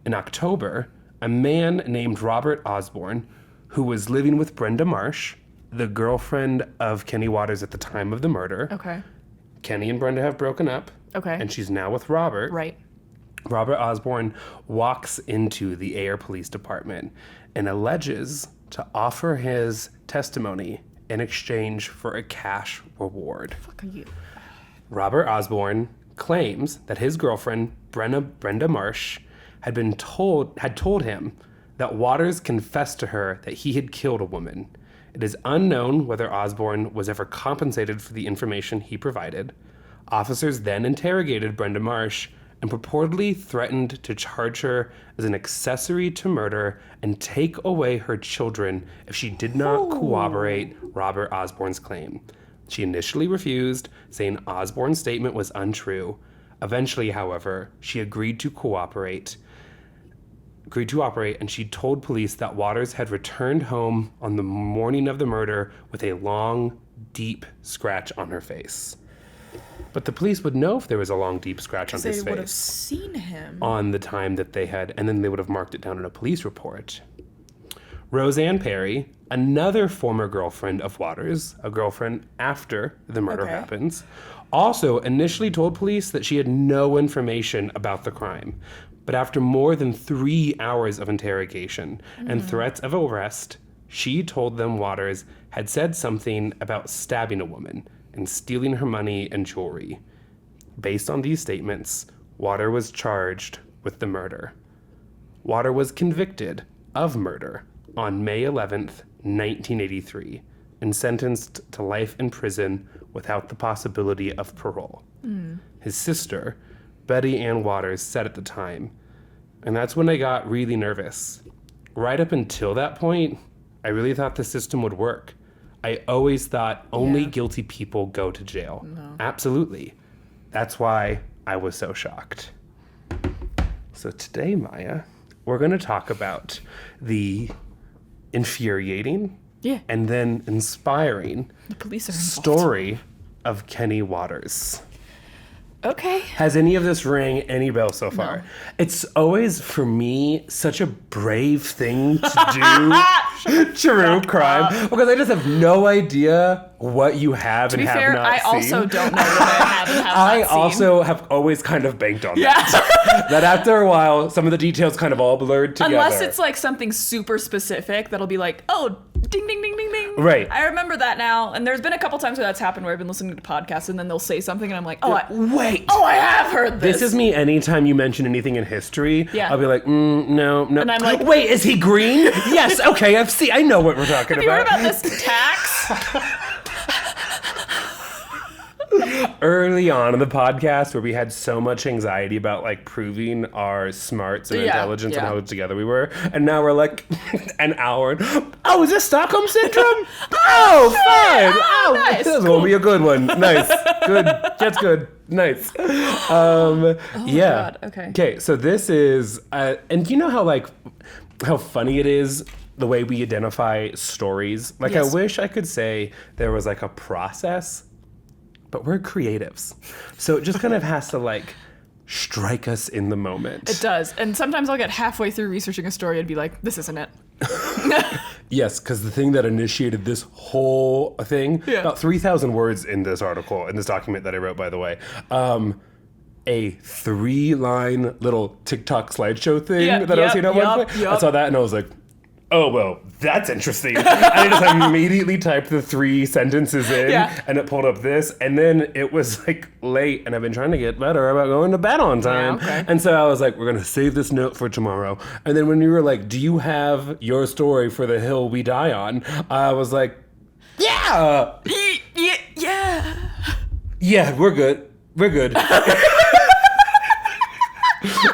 In October, a man named Robert Osborne, who was living with Brenda Marsh, the girlfriend of Kenny Waters at the time of the murder. Okay. Kenny and Brenda have broken up. Okay. And she's now with Robert. Right. Robert Osborne walks into the Ayer Police Department and alleges to offer his testimony in exchange for a cash reward. Fuck are you? Robert Osborne claims that his girlfriend, Brenda Marsh, had told him that Waters confessed to her that he had killed a woman. It is unknown whether Osborne was ever compensated for the information he provided. Officers then interrogated Brenda Marsh and purportedly threatened to charge her as an accessory to murder and take away her children if she did not corroborate Robert Osborne's claim. She initially refused, saying Osborne's statement was untrue. Eventually, however, she agreed to cooperate, and she told police that Waters had returned home on the morning of the murder with a long, deep scratch on her face. But the police would know if there was a long, deep scratch on his They would have face seen him. on the time that they had, and then they would have marked it down in a police report. Roseanne Perry, another former girlfriend of Waters, a girlfriend after the murder happens, also initially told police that she had no information about the crime. But after more than 3 hours of interrogation and threats of arrest, she told them Waters had said something about stabbing a woman and stealing her money and jewelry. Based on these statements, Water was charged with the murder. Water was convicted of murder on May 11th, 1983, and sentenced to life in prison without the possibility of parole. His sister, Betty Ann Waters, said at the time, and that's when I got really nervous. Right up until that point, I really thought the system would work. I always thought only guilty people go to jail. No. Absolutely. That's why I was so shocked. So today, Maya, we're going to talk about the infuriating and then inspiring story of Kenny Waters. Okay. Has any of this rang any bell so far? No. It's always, for me, such a brave thing to do. True crime. Because I just have no idea what you have and have not seen. I also don't know what I have and have I not seen. also have always kind of banked on that. That after a while, some of the details kind of all blurred together. Unless it's like something super specific that'll be like, oh, ding, ding, ding, ding, ding. Right. I remember that now. And there's been a couple times where that's happened where I've been listening to podcasts and then they'll say something and I'm like, wait. Oh, I have heard this. This is me anytime you mention anything in history. Yeah. I'll be like, no. And I'm like, wait, is he green? Yes, okay, I know what we're talking have you heard about this tax? Early on in the podcast where we had so much anxiety about like proving our smarts and intelligence and how together we were, and now we're like an hour and, is this Stockholm Syndrome? Fine. Nice. This will be a good one. Nice. Good. That's good. Nice. God. Okay, so this is and you know how funny it is the way we identify stories? Like, yes. I wish I could say there was like a process, but we're creatives. So it just kind of has to like strike us in the moment. It does. And sometimes I'll get halfway through researching a story and be like, this isn't it. Yes, because the thing that initiated this whole thing, about 3,000 words in this article, in this document that I wrote, by the way, a 3-line little TikTok slideshow thing that I was seeing at one point. I saw that and I was like, oh, well, that's interesting. And I just immediately typed the 3 sentences in and it pulled up this. And then it was like late and I've been trying to get better about going to bed on time. And so I was like, we're going to save this note for tomorrow. And then when you were like, do you have your story for the hill we die on? I was like, yeah. Yeah, we're good. We're good.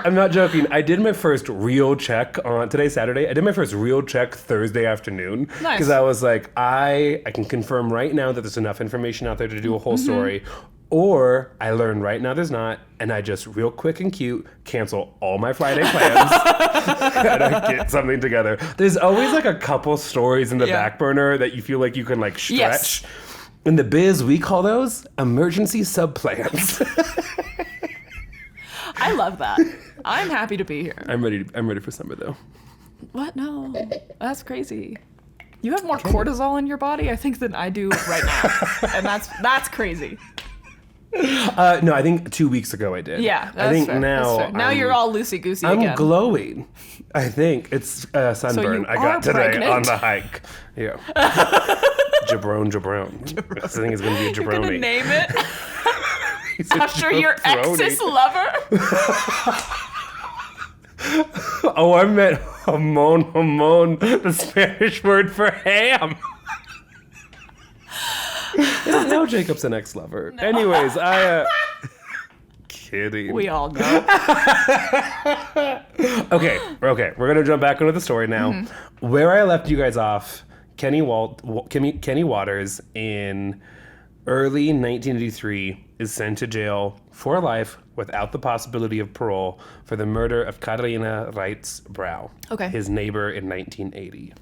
I'm not joking. I did my first real check on today's Saturday. I did my first real check Thursday afternoon because I was like, I can confirm right now that there's enough information out there to do a whole story, or I learned right now there's not, and I just real quick and cute cancel all my Friday plans and I get something together. There's always like a couple stories in the back burner that you feel like you can like stretch. Yes. In the biz, we call those emergency sub-plans. I love that. I'm happy to be here. I'm ready for summer though. What? No. That's crazy. You have more cortisol in your body, I think, than I do right now. And that's crazy. No, I think 2 weeks ago I did. Yeah, that's I think fair. now That's fair. Now you're all loosey-goosey again. I'm glowing. I think it's sunburn I got today pregnant? on the hike. Yeah. Jabron. This thing is going to be a You're gonna jabroni. name it after your ex's lover? Oh, I meant jamon, the Spanish word for ham. I didn't know Jacob's an ex-lover. No. Anyways, kidding. We all know. Okay. We're gonna jump back into the story now. Where I left you guys off, Kenny Waters in early 1983 is sent to jail for life without the possibility of parole for the murder of Carolina Reitz-Brau, his neighbor in 1980.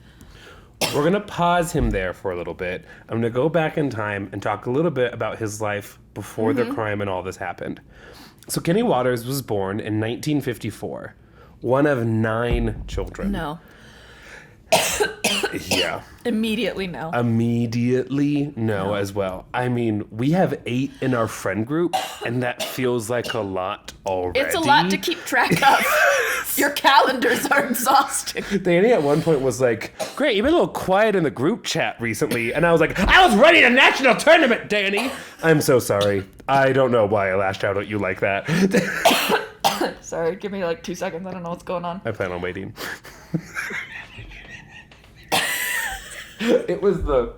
We're going to pause him there for a little bit. I'm going to go back in time and talk a little bit about his life before the crime and all this happened. So Kenny Waters was born in 1954, one of 9 children. No. Yeah. Immediately no. Immediately no as well. I mean, we have 8 in our friend group, and that feels like a lot already. It's a lot to keep track of. Your calendars are exhausting. Danny at one point was like, great, you've been a little quiet in the group chat recently. And I was like, I was running a national tournament, Danny. I'm so sorry. I don't know why I lashed out at you like that. Sorry, give me like 2 seconds. I don't know what's going on. I plan on waiting. It was the...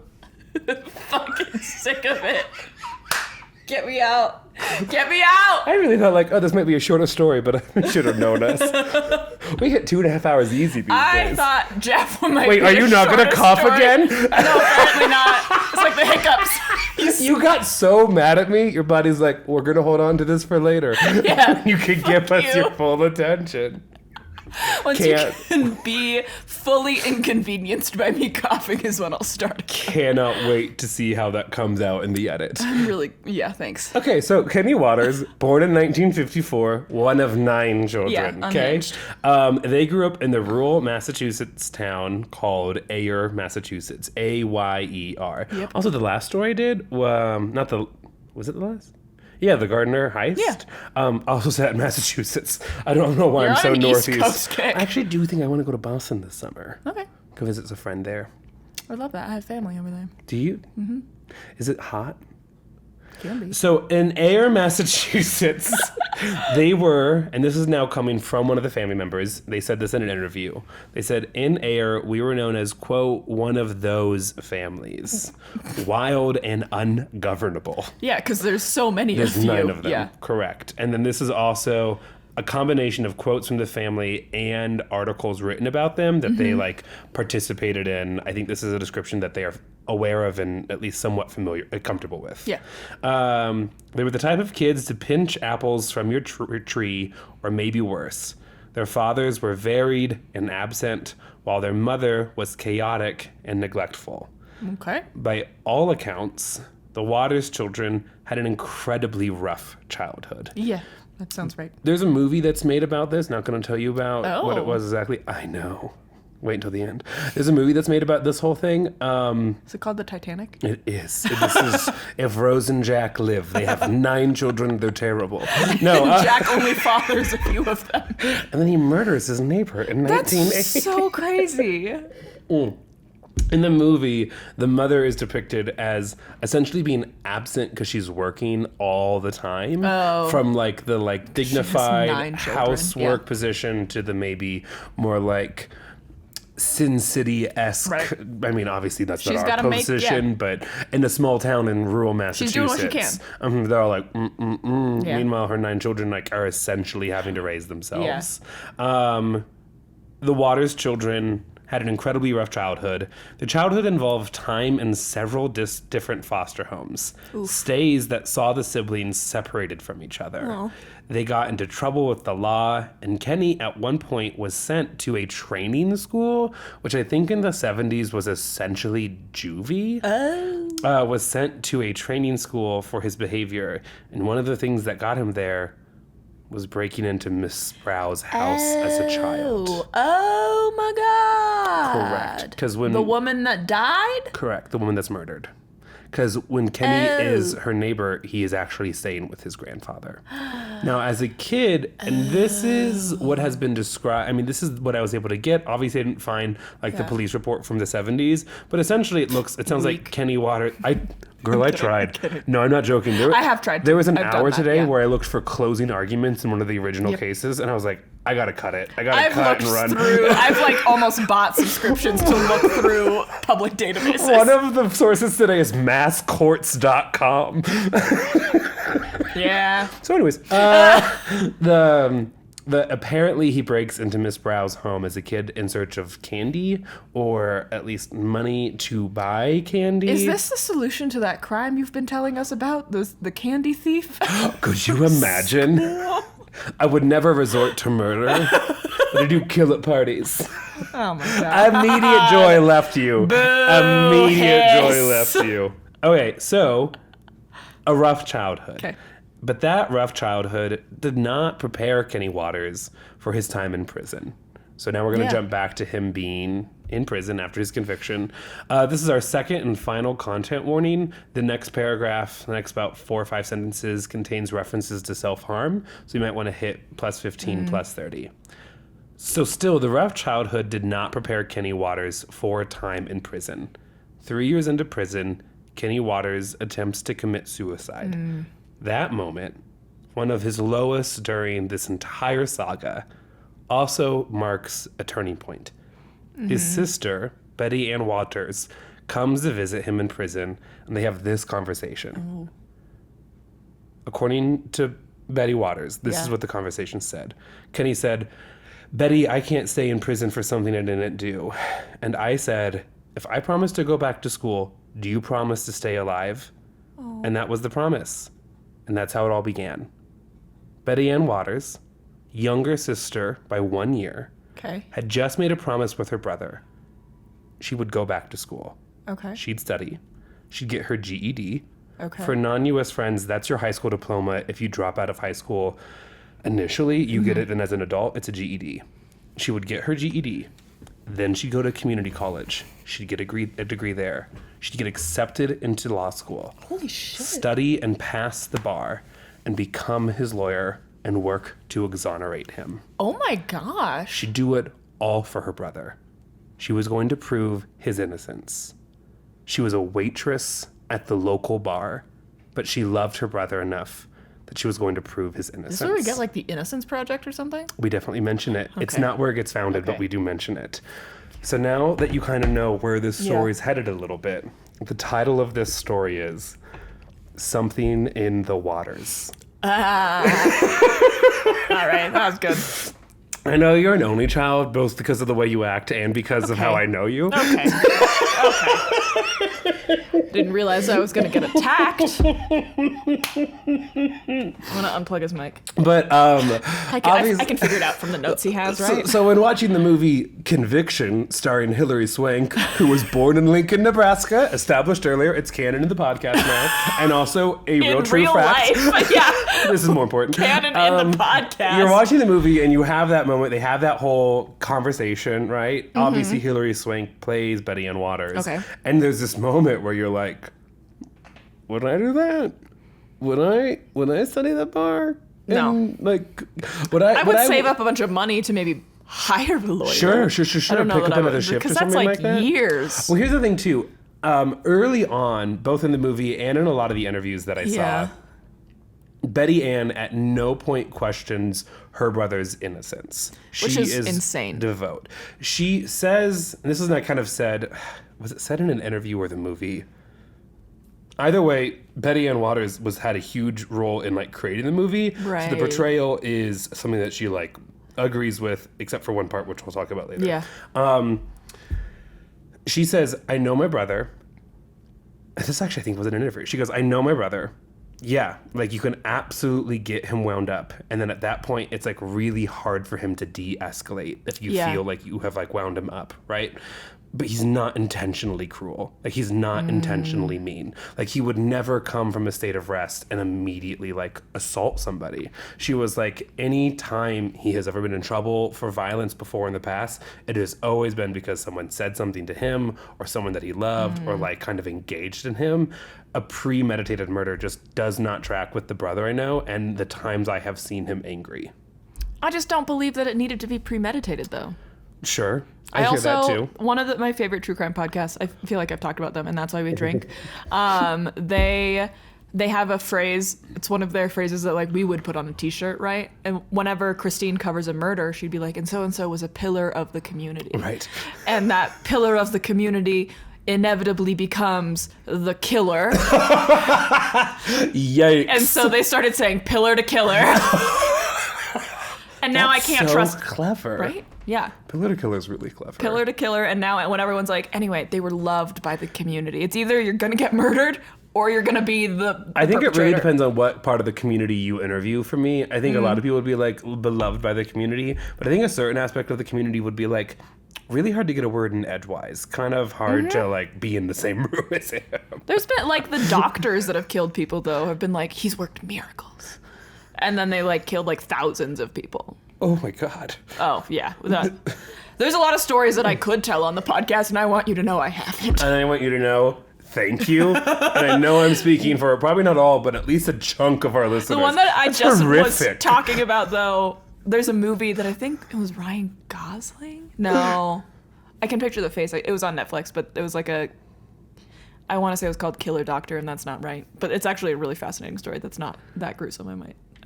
Fucking sick of it. Get me out. Get me out. I really thought like, oh, this might be a shorter story, but I should have known us. We hit 2.5 hours easy these I days. thought Jeff might Wait, be are a you not going to shorter cough story. again? No, apparently not. It's like the hiccups. You got so mad at me, your body's like, we're going to hold on to this for later. Yeah. You could give us you. your full attention. Once Can't. you can be fully inconvenienced by me coughing is when I'll start. Cannot wait to see how that comes out in the edit. Yeah, thanks. Okay, so Kenny Waters, born in 1954, one of 9 children. Yeah, okay, unhinged. they grew up in the rural Massachusetts town called Ayer, Massachusetts. Ayer. Yep. Also, the last story I did, was it the last? Yeah, the Gardner heist. Yeah. Also set in Massachusetts. I don't know why You're I'm so on an East northeast. Coast kick. I actually do think I want to go to Boston this summer. Okay. Go visit a friend there. I love that. I have family over there. Do you? Mm-hmm. Is it hot? Can be. So in Ayer, Massachusetts, they were, and this is now coming from one of the family members, they said this in an interview. They said, in Ayer, we were known as, quote, one of those families. Wild and ungovernable. Yeah, because there's so many There's of you. 9 of them. Yeah. Correct. And then this is also a combination of quotes from the family and articles written about them that they like participated in. I think this is a description that they are aware of and at least somewhat familiar, comfortable with. Yeah. They were the type of kids to pinch apples from your tree, or maybe worse. Their fathers were varied and absent, while their mother was chaotic and neglectful. Okay. By all accounts, the Waters children had an incredibly rough childhood. Yeah, that sounds right. There's a movie that's made about this. Not going to tell you about what it Oh. was exactly. I know. Wait until the end. There's a movie that's made about this whole thing. Is it called The Titanic? It is. This is if Rose and Jack live. They have 9 children. They're terrible. No. Jack only fathers a few of them. And then he murders his neighbor in 1980. That's so crazy. In the movie, the mother is depicted as essentially being absent because she's working all the time. Oh. From like the dignified 9 children, housework yeah. position to the maybe more like Sin City-esque. Right. I mean, obviously that's She's not our gotta make- position, yeah. but in a small town in rural Massachusetts, doing what she can. They're all like, Yeah. Meanwhile, her 9 children are essentially having to raise themselves. The Waters children had an incredibly rough childhood. Their childhood involved time in several different foster homes, stays that saw the siblings separated from each other. Aw. They got into trouble with the law, and Kenny at one point was sent to a training school, which I think in the 70s was essentially juvie. Was sent to a training school for his behavior, and one of the things that got him there was breaking into Miss Sproul's house as a child. Oh my God. Correct. Because when The woman that died? correct, the woman that's murdered. Because when Kenny is her neighbor, he is actually staying with his grandfather. Now, as a kid, and this is what has been described. I mean, this is what I was able to get. Obviously, I didn't find the police report from the 70s, but essentially, it sounds like Kenny Waters. I tried. No, I'm not joking. I have tried. There was an I've done hour that, today yeah. where I looked for closing arguments in one of the original cases, and I was like, I gotta cut it. I gotta I've cut looked and run. through. I've almost bought subscriptions to look through public databases. One of the sources today is masscourts.com. Yeah. So anyways, the apparently he breaks into Miss Brow's home as a kid in search of candy, or at least money to buy candy. Is this the solution to that crime you've been telling us about? The candy thief? Could you imagine? I would never resort to murder, but I do kill at parties. Oh my God. Immediate joy left you. Boo, Immediate hiss. joy left you. Okay, so A rough childhood. Okay. But that rough childhood did not prepare Kenny Waters for his time in prison. So now we're going to jump back to him being in prison after his conviction. This is our second and final content warning. The next paragraph, the next about 4 or 5 sentences, contains references to self-harm. So you might want to hit plus 15, plus 30. So still, the rough childhood did not prepare Kenny Waters for time in prison. 3 years into prison, Kenny Waters attempts to commit suicide. That moment, one of his lowest during this entire saga, also marks a turning point. His sister, Betty Ann Waters, comes to visit him in prison, and they have this conversation. According to Betty Waters, this is what the conversation said. Kenny said, "Betty, I can't stay in prison for something I didn't do." And I said, "If I promise to go back to school, do you promise to stay alive?" And that was the promise. And that's how it all began. Betty Ann Waters, younger sister by 1 year, had just made a promise with her brother. She would go back to school. She'd study. She'd get her GED. For non-US friends, that's your high school diploma. If you drop out of high school, initially, you get it, and as an adult, it's a GED. She would get her GED. Then she'd go to community college. She'd get a degree there. She'd get accepted into law school. Holy shit. Study and pass the bar and become his lawyer and work to exonerate him. Oh my gosh. She'd do it all for her brother. She was going to prove his innocence. She was a waitress at the local bar, but she loved her brother enough that she was going to prove his innocence. Is this where we get like the Innocence Project or something? We definitely mention it. It's not where it gets founded, but we do mention it. So now that you kind of know where this story's headed a little bit, the title of this story is Something in the Waters. All right, that was good. I know you're an only child, both because of the way you act and because of how I know you. Okay. Didn't realize I was going to get attacked. I'm going to unplug his mic. But I can figure it out from the notes he has, right? So when watching the movie Conviction, starring Hilary Swank, who was born in Lincoln, Nebraska, established earlier, it's canon in the podcast now, and also a real true fact. Life, yeah. This is more important. Canon in the podcast. You're watching the movie and you have that moment. They have that whole conversation, right? Obviously, Hilary Swank plays Betty Ann Waters. Okay. And there's this moment where you're like, would I do that? Would I study that bar? No. And, like, I would save up a bunch of money to maybe hire a lawyer. Sure. I don't know Pick that up another shift or because something that's like that. years. Well, here's the thing too. Early on, both in the movie and in a lot of the interviews that I saw, Betty Ann at no point questions her brother's innocence. Which is insane. Devout. She says, and this is not kind of said, was it said in an interview or the movie? Either way, Betty Ann Waters had a huge role in like creating the movie. Right. So the portrayal is something that she like agrees with, except for one part, which we'll talk about later. Yeah. She says, "I know my brother." This actually, I think, was an interview. She goes, "I know my brother. Yeah, like you can absolutely get him wound up. And then at that point, it's like really hard for him to de-escalate if you feel like you have like wound him up, right? But he's not intentionally cruel. Like he's not intentionally mean. Like he would never come from a state of rest and immediately like assault somebody." She was like, any time he has ever been in trouble for violence before in the past, it has always been because someone said something to him or someone that he loved or like kind of engaged in him. A premeditated murder just does not track with the brother I know and the times I have seen him angry. I just don't believe that it needed to be premeditated, though. Sure. I hear that too. One of my favorite true crime podcasts, I feel like I've talked about them, and that's why we drink. They have a phrase. It's one of their phrases that like we would put on a T-shirt, right? And whenever Christine covers a murder, she'd be like, "And so was a pillar of the community." Right. And that pillar of the community inevitably becomes the killer. Yikes. And so they started saying pillar to killer. And now That's I can't so trust. Clever. Right? Yeah. Pillar to Killer is really clever. Pillar to killer, and now when everyone's like, anyway, they were loved by the community. It's either you're gonna get murdered or you're gonna be the I think it really perpetrator. depends on what part of the community you interview. For me, I think a lot of people would be like beloved by the community, but I think a certain aspect of the community would be like, really hard to get a word in edgewise. Kind of hard to like be in the same room as him. There's been like the doctors that have killed people though have been like, he's worked miracles, and then they like killed like thousands of people. Oh my God. Oh yeah. There's a lot of stories that I could tell on the podcast, and I want you to know I haven't. And I want you to know, thank you. And I know I'm speaking for probably not all, but at least a chunk of our listeners. The one that I That's just horrific. was talking about, though, there's a movie that I think it was Ryan Gosling? No. I can picture the face. It was on Netflix, but it was like I want to say it was called Killer Doctor, and that's not right. But it's actually a really fascinating story that's not that gruesome. I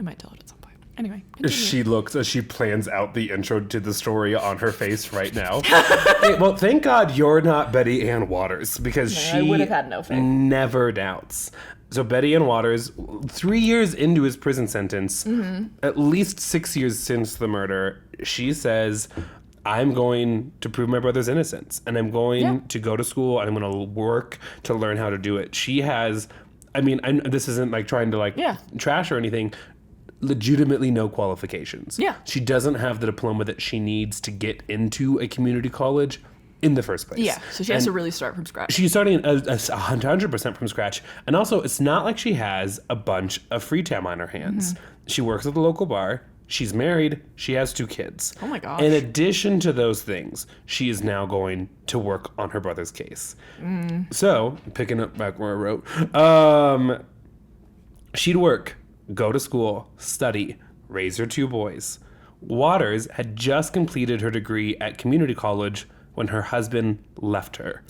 might tell it at some point. Anyway. Continue. She looks as she plans out the intro to the story on her face right now. Hey, well, thank God you're not Betty Ann Waters, because I she would have had no faith. never doubts. So Betty Ann Waters, 3 years into his prison sentence, at least 6 years since the murder, she says, I'm going to prove my brother's innocence, and I'm going to go to school, and I'm going to work to learn how to do it. She has, this isn't like trying to trash or anything, legitimately no qualifications. Yeah. She doesn't have the diploma that she needs to get into a community college in the first place. Yeah, so she has to really start from scratch. She's starting 100% from scratch. And also, it's not like she has a bunch of free time on her hands. She works at the local bar. She's married. She has 2 kids. Oh my gosh. In addition to those things, she is now going to work on her brother's case. So, picking up back where I wrote, she'd work, go to school, study, raise her 2 boys. Waters had just completed her degree at community college when her husband left her,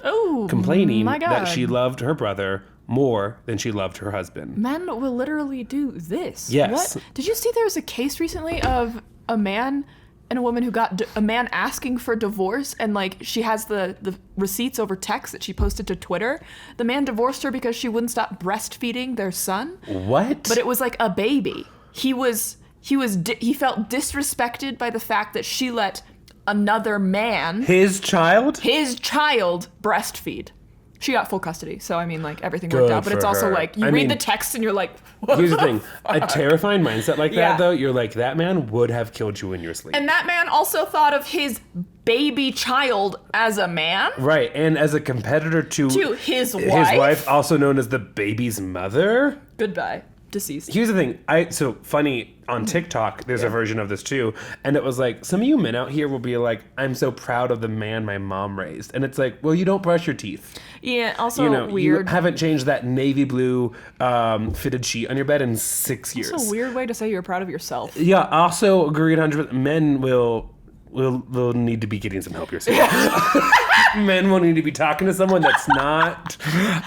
complaining my God. that she loved her brother more than she loved her husband. Men will literally do this. Yes. What? Did you see there was a case recently of a man and a woman who got a man asking for divorce, and like she has the receipts over text that she posted to Twitter. The man divorced her because she wouldn't stop breastfeeding their son. What? But it was like a baby. He felt disrespected by the fact that she let another man, His child? breastfeed. She got full custody, so I mean, like, everything worked Good out. But it's for also her. like, you I read mean, the text and you're like, what Here's the the thing. A fuck? terrifying mindset like that, Yeah. though, you're like, that man would have killed you in your sleep. And that man also thought of his baby child as a man. Right, and as a competitor to His wife. his wife, also known as the baby's mother. Goodbye. Deceased. Here's the thing. So funny, on TikTok, there's a version of this too. And it was like, some of you men out here will be like, I'm so proud of the man my mom raised. And it's like, well, you don't brush your teeth. Yeah, also You weird. haven't changed that navy blue fitted sheet on your bed in 6 years. It's a weird way to say you're proud of yourself. Yeah, also agreed 100%. Men will need to be getting some help yourself. Men will need to be talking to someone that's not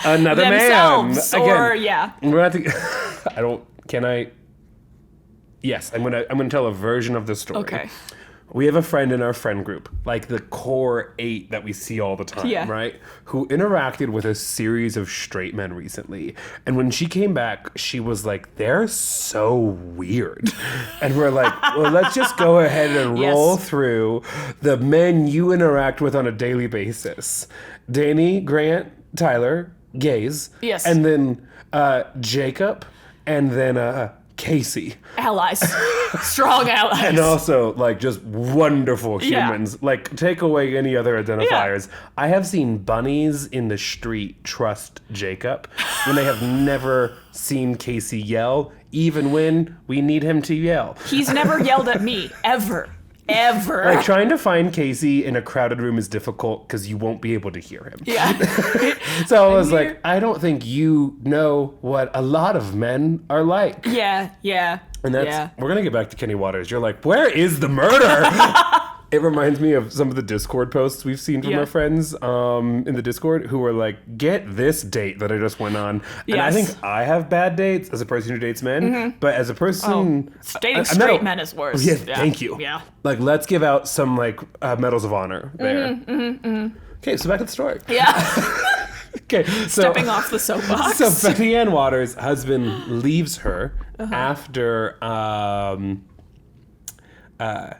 another Themselves, man. or Again, we're not to, can I? Yes, I'm gonna tell a version of the story. Okay. We have a friend in our friend group, like the core 8 that we see all the time, right? Who interacted with a series of straight men recently. And when she came back, she was like, they're so weird. And we're like, well, let's just go ahead and roll through the men you interact with on a daily basis. Danny, Grant, Tyler, gays. Yes. And then Jacob, and then Casey. Allies. Strong allies. And also, like, just wonderful humans. Yeah. Like, take away any other identifiers. I have seen bunnies in the street trust Jacob when they have never seen Casey yell, even when we need him to yell. He's never yelled at me, ever. Ever. Like, trying to find Casey in a crowded room is difficult because you won't be able to hear him. Yeah. So I was like, I don't think you know what a lot of men are like. Yeah. And that's, we're going to get back to Kenny Waters. You're like, where is the murder? It reminds me of some of the Discord posts we've seen from our friends in the Discord who were like, get this date that I just went on. And I think I have bad dates as a person who dates men, but as a person... dating straight men is worse. Yeah, thank you. Yeah. Like, let's give out some, like, medals of honor there. Okay, so back to the story. Yeah. Okay, so... Stepping off the soapbox. So Betty Ann Waters' husband leaves her after...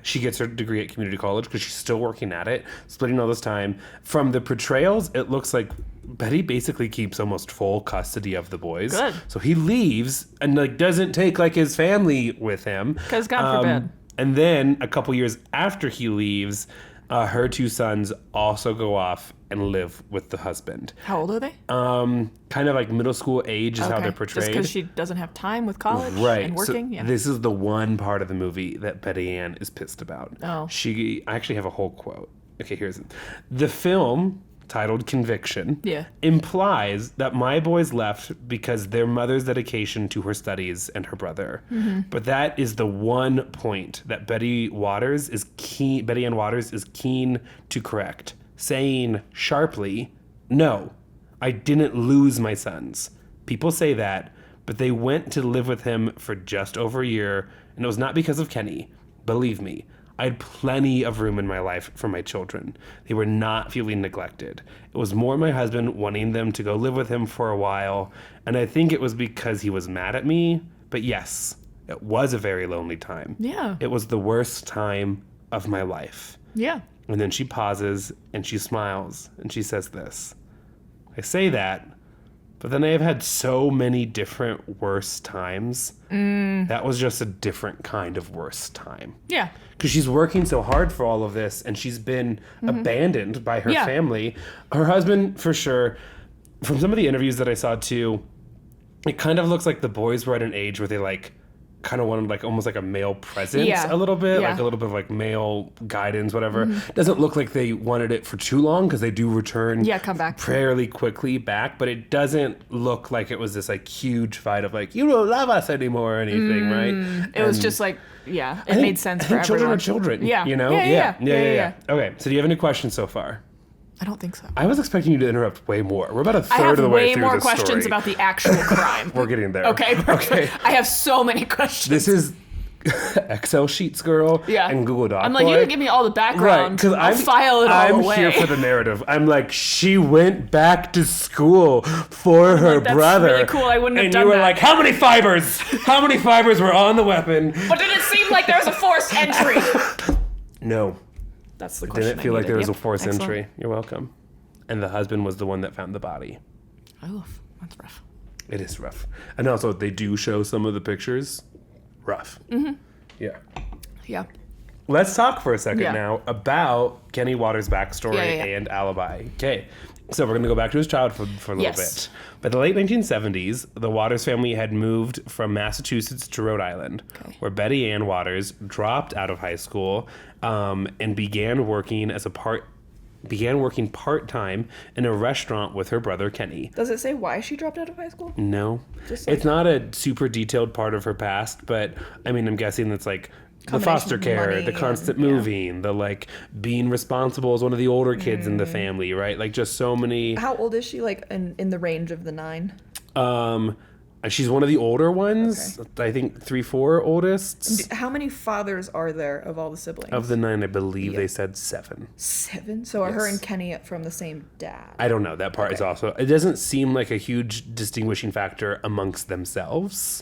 she gets her degree at community college because she's still working at it, splitting all this time. From the portrayals, it looks like Betty basically keeps almost full custody of the boys. Good. So he leaves and like doesn't take like his family with him. Because God forbid. And then a couple years after he leaves, Her 2 sons also go off and live with the husband. How old are they? Kind of like middle school age is how they're Just portrayed. because she doesn't have time with college Right. and working? So this is the one part of the movie that Betty Ann is pissed about. Oh. I actually have a whole quote. Okay, here's it. The film, titled Conviction, implies that my boys left because their mother's dedication to her studies and her brother. But that is the one point that Betty Ann Waters is keen to correct, saying sharply, "No, I didn't lose my sons. People say that, but they went to live with him for just over a year, and it was not because of Kenny. Believe me, I had plenty of room in my life for my children. They were not feeling neglected. It was more my husband wanting them to go live with him for a while, and I think it was because he was mad at me. But yes, it was a very lonely time. Yeah. It was the worst time of my life." Yeah. And then she pauses and she smiles and she says this. "I say that, but then I have had so many different worse times. That was just a different kind of worse time." Yeah. Because she's working so hard for all of this and she's been abandoned by her family. Her husband, for sure, from some of the interviews that I saw too, it kind of looks like the boys were at an age where they like kind of wanted like almost like a male presence a little bit, like a little bit of like male guidance, whatever. Doesn't look like they wanted it for too long because they do return come back fairly quickly back, but it doesn't look like it was this like huge fight of like, you don't love us anymore or anything, right? It was just like, it made sense for everyone. Children are children, Yeah. you know? Yeah. Okay, so do you have any questions so far? I don't think so. I was expecting you to interrupt way more. We're about a I third have of the way way through more the story. questions about the actual crime. We're getting there. Okay, perfect. Okay. I have so many questions. This is Excel sheets, girl, and Google Doc. I'm like, you can give me all the background. Because I'll file it all I'm away. here for the narrative. I'm like, she went back to school for her That's brother. really cool. I wouldn't have and done you were that. like, how many fibers? How many fibers were on the weapon? But did it seem like there was a forced entry? No. That's the question. Didn't feel like there was a forced Excellent. entry. You're welcome. And the husband was the one that found the body. Oh, that's rough. It is rough. And also, they do show some of the pictures. Rough. Yeah. Yeah. Let's talk for a second Yeah. now about Kenny Waters' backstory and alibi. Okay. So we're going to go back to his childhood for a little bit. By the late 1970s, the Waters family had moved from Massachusetts to Rhode Island, where Betty Ann Waters dropped out of high school and began working part-time in a restaurant with her brother Kenny. Does it say why she dropped out of high school? No. It's not a super detailed part of her past, but I mean, I'm guessing it's like the foster care, the constant moving, the like being responsible as one of the older kids in the family, right? Like just so many. How old is she, like, in the range of the 9? She's one of the older ones. I think 3-4 oldest. How many fathers are there of all the siblings? Of the 9, I believe they said 7. 7? So are her and Kenny from the same dad? I don't know. That part is also. It doesn't seem like a huge distinguishing factor amongst themselves,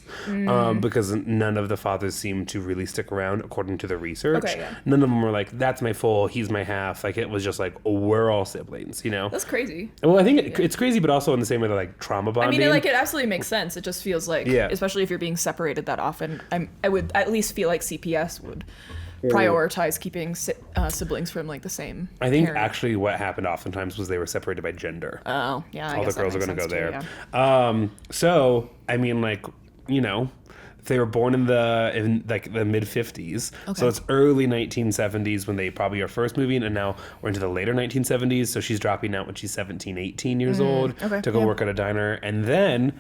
because none of the fathers seem to really stick around, according to the research. None of them were like, "That's my full, he's my half." Like it was just like, we're all siblings, you know. That's crazy. Well, I think it's crazy, but also in the same way that like trauma bonding. I mean, it absolutely makes sense. It just feels like, especially if you're being separated that often, I would at least feel like CPS would prioritize keeping siblings from like the same I think parent. actually what happened oftentimes was they were separated by gender. Oh, yeah. All the girls are going to go there. So, I mean, like, you know, they were born in the mid 50s. So it's early 1970s when they probably are first moving, and now we're into the later 1970s. So she's dropping out when she's 17, 18 years old to go work at a diner. And then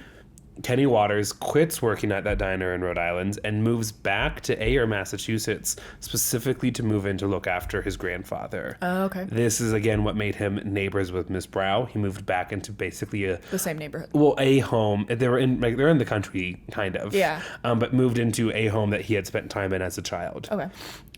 Kenny Waters quits working at that diner in Rhode Island and moves back to Ayer, Massachusetts, specifically to move in to look after his grandfather. Oh, okay. This is, again, what made him neighbors with Miss Brow. He moved back into basically the same neighborhood. Well, a home. They're in the country, kind of. Yeah. But moved into a home that he had spent time in as a child. Okay.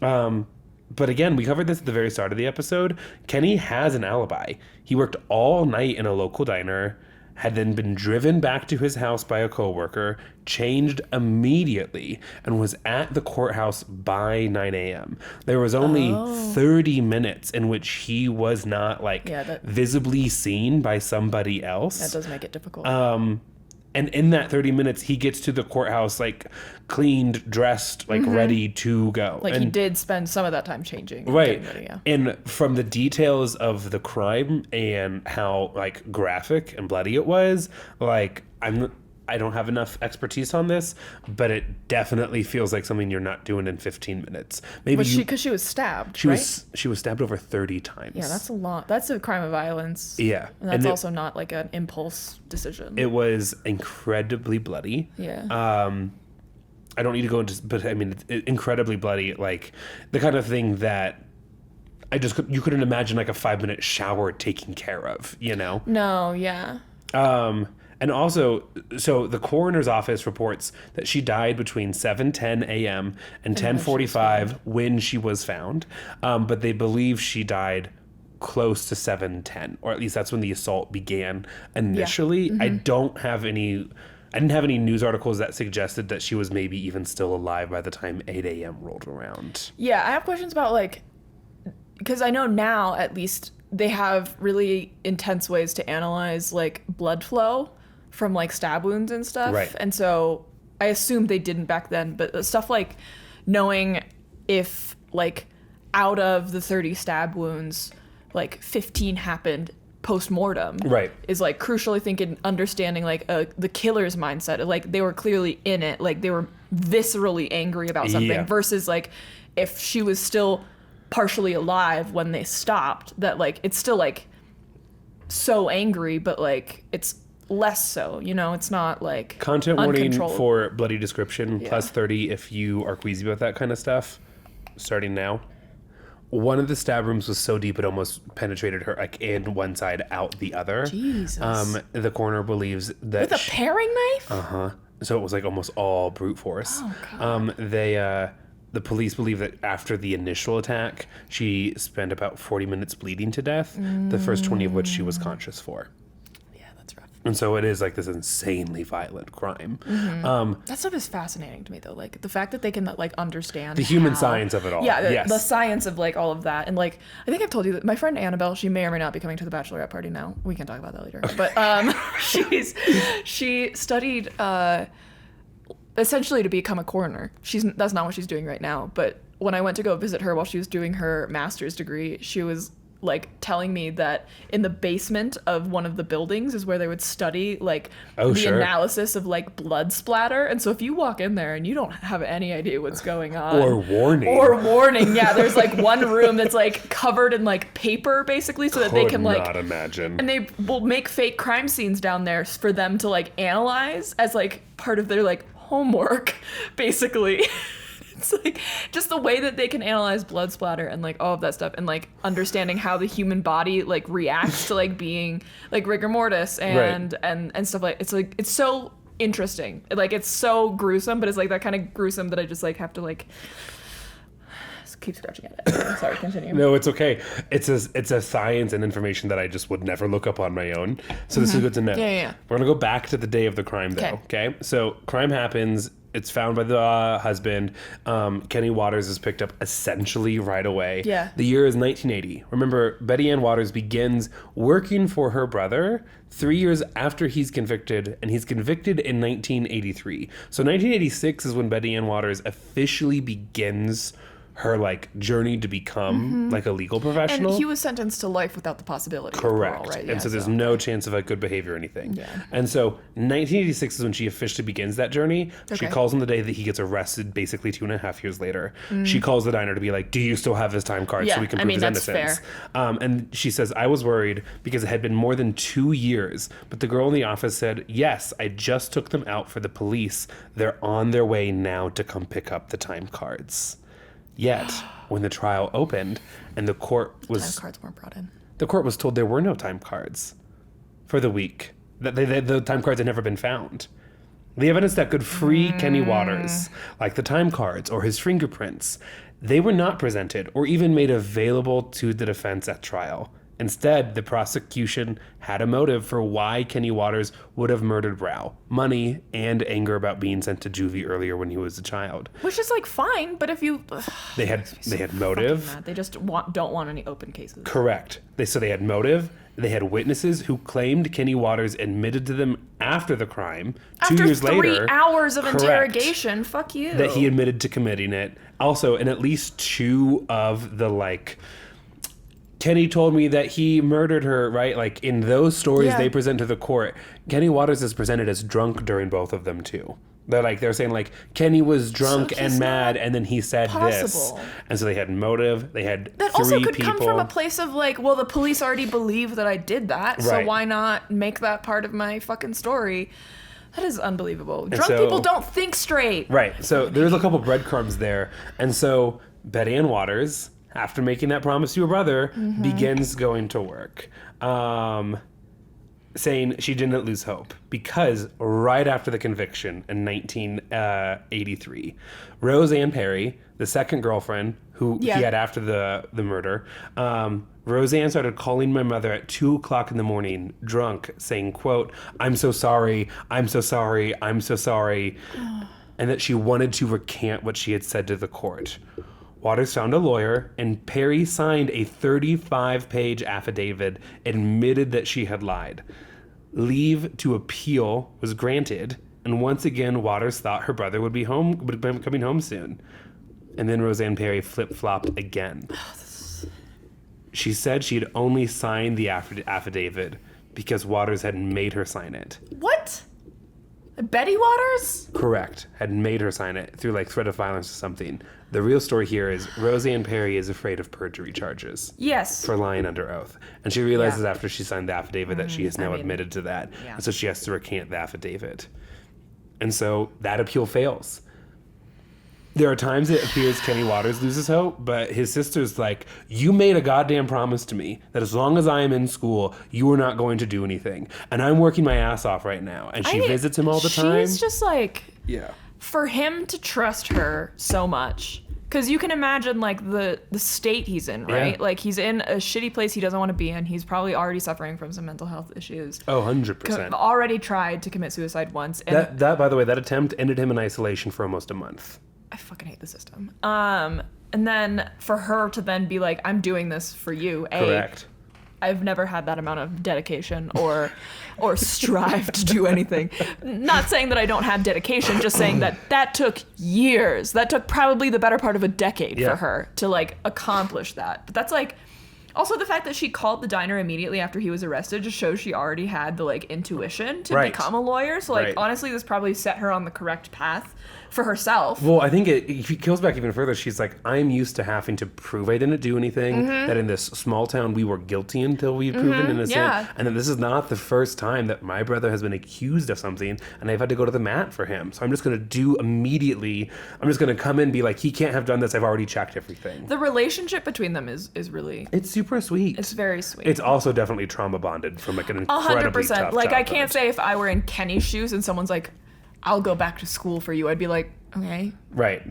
But again, we covered this at the very start of the episode. Kenny has an alibi. He worked all night in a local diner, had then been driven back to his house by a coworker, changed immediately, and was at the courthouse by 9 a.m. There was only 30 minutes in which he was not visibly seen by somebody else. That does make it difficult. And And in that 30 minutes, he gets to the courthouse, like, cleaned, dressed, like, ready to go. Like, and, he did spend some of that time changing. and Right. getting ready, yeah. And from the details of the crime and how, like, graphic and bloody it was, like, I don't have enough expertise on this, but it definitely feels like something you're not doing in 15 minutes. Maybe Because she was stabbed, she right? was stabbed over 30 times. Yeah, that's a lot. That's a crime of violence. Yeah. And that's it- also not like an impulse decision. It was incredibly bloody. yeah. I don't need to go into, but I mean, incredibly bloody, like the kind of thing that you couldn't imagine like a 5-minute shower taking care of, you know? No, yeah. And also, so the coroner's office reports that she died between 7:10 a.m. and 10:45 when she was found. But they believe she died close to 7:10, or at least that's when the assault began initially. I didn't have any news articles that suggested that she was maybe even still alive by the time 8 a.m. rolled around. Yeah, I have questions about like, because I know now at least they have really intense ways to analyze like blood flow from like stab wounds and stuff. Right. And so I assume they didn't back then, but stuff like knowing if like out of the 30 stab wounds, like 15 happened post-mortem, Right. is like crucial, I think, in understanding like the killer's mindset. Like they were clearly in it, like they were viscerally angry about something, Yeah. versus like if she was still partially alive when they stopped, that like it's still like so angry, but like it's less so, you know, it's not like Content warning uncontrollable. for bloody description, Yeah. plus 30 if you are queasy about that kind of stuff, starting now. One of the stab rooms was so deep it almost penetrated her, like in one side, out the other. Jesus. The coroner believes that With a paring knife? so it was like almost all brute force. Oh, God. The police believe that after the initial attack, she spent about 40 minutes bleeding to death, the first 20 of which she was conscious for. Yeah, that's rough. And so it is like this insanely violent crime. That stuff is fascinating to me, though. Like the fact that they can like understand The human how- science of it all. Yeah, Yes. the science of like all of that, and like I think I've told you that my friend Annabelle, she may or may not be coming to the bachelorette party now. We can talk about that later. But she studied essentially to become a coroner. That's not what she's doing right now. But when I went to go visit her while she was doing her master's degree, she was like telling me that in the basement of one of the buildings is where they would study like Sure. analysis of like blood splatter. And so if you walk in there and you don't have any idea what's going on, Or warning. yeah, there's like one room that's like covered in like paper basically, so that they Could can like, not imagine. and they will make fake crime scenes down there for them to like analyze as like part of their like homework basically. It's like just the way that they can analyze blood splatter and like all of that stuff, and like understanding how the human body like reacts to like being like rigor mortis and stuff like it's so interesting. Like it's so gruesome, but it's like that kind of gruesome that I just like have to like just keep scratching at it. Sorry, continue. No, it's okay. It's a science and information that I just would never look up on my own. So this is good to know. Yeah. We're gonna go back to the day of the crime, though. Okay. So crime happens. It's found by the husband. Kenny Waters is picked up essentially right away. Yeah. The year is 1980. Remember, Betty Ann Waters begins working for her brother 3 years after he's convicted, and he's convicted in 1983. So 1986 is when Betty Ann Waters officially begins her like journey to become like a legal professional. And he was sentenced to life without the possibility of Correct. parole, right? And Yeah, so there's no chance of like good behavior or anything. Yeah. And so 1986 is when she officially begins that journey. She Okay. calls on the day that he gets arrested, basically 2.5 years later. She calls the diner to be like, do you still have his time card so Yeah, we can I prove mean, his that's innocence? And she says, I was worried because it had been more than 2 years. But the girl in the office said, yes, I just took them out for the police. They're on their way now to come pick up the time cards. Yet, when the trial opened and the court was Time cards weren't brought in. the court was told there were no time cards for the week. That the time cards had never been found. The evidence that could free Kenny Waters, like the time cards or his fingerprints, they were not presented or even made available to the defense at trial. Instead, the prosecution had a motive for why Kenny Waters would have murdered Rao: money and anger about being sent to juvie earlier when he was a child. Which is like fine, but if you They had motive. Fucking mad. They just don't want any open cases. Correct. They had motive. They had witnesses who claimed Kenny Waters admitted to them after the crime, After 2 years 3 later. hours of Correct. interrogation, fuck you. That he admitted to committing it. Also, in at least 2 of the, Kenny told me that he murdered her, right? Like, in those stories they present to the court, Kenny Waters is presented as drunk during both of them, too. They're saying, Kenny was drunk and mad, and then he said this. And so they had motive. They had that 3 also could people. come from a place of well, the police already believe that I did that, so Right. why not make that part of my fucking story? That is unbelievable. Drunk so- people don't think straight. Right. So there's a couple breadcrumbs there. And so Betty Ann Waters, after making that promise to her brother, begins going to work. Saying she didn't lose hope because right after the conviction in 1983, Roseanne Perry, the second girlfriend who he had after the murder, Roseanne started calling my mother at 2:00 in the morning, drunk, saying, quote, "I'm so sorry, I'm so sorry, I'm so sorry," and that she wanted to recant what she had said to the court. Waters found a lawyer, and Perry signed a 35-page affidavit, admitted that she had lied. Leave to appeal was granted, and once again, Waters thought her brother would be coming home soon. And then Roseanne Perry flip-flopped again. She said she had only signed the affidavit because Waters had made her sign it. What? Betty Waters? Correct. Had made her sign it through threat of violence or something. The real story here is Roseanne Perry is afraid of perjury charges. Yes. For lying under oath. And she realizes after she signed the affidavit that she has now admitted to that. Yeah. And so she has to recant the affidavit. And so that appeal fails. There are times it appears Kenny Waters loses hope, but his sister's like, you made a goddamn promise to me that as long as I am in school, you are not going to do anything. And I'm working my ass off right now. And she visits him all the time. She's just yeah. for him to trust her so much. Because you can imagine, the state he's in, right? Yeah. He's in a shitty place he doesn't want to be in. He's probably already suffering from some mental health issues. Oh, 100%. Already tried to commit suicide once. And That, by the way, that attempt ended him in isolation for almost a month. I fucking hate the system. And then for her to then be like, I'm doing this for you. Correct. I've never had that amount of dedication or strive to do anything. Not saying that I don't have dedication, just saying that took years. That took probably the better part of a decade for her to accomplish that. But that's also the fact that she called the diner immediately after he was arrested just shows she already had the intuition to become a lawyer. So honestly, this probably set her on the correct path for herself. Well, I think it goes back even further. She's like, I'm used to having to prove I didn't do anything, that in this small town we were guilty until we'd proven innocent, and that this is not the first time that my brother has been accused of something, and I've had to go to the mat for him. So I'm just going to do immediately, I'm just going to come in and be like, he can't have done this, I've already checked everything. The relationship between them is really... It's super sweet. It's very sweet. It's also definitely trauma bonded from an incredibly 100%. tough I childhood. can't say if I were in Kenny's shoes and someone's like, I'll go back to school for you, I'd be like, okay. Right.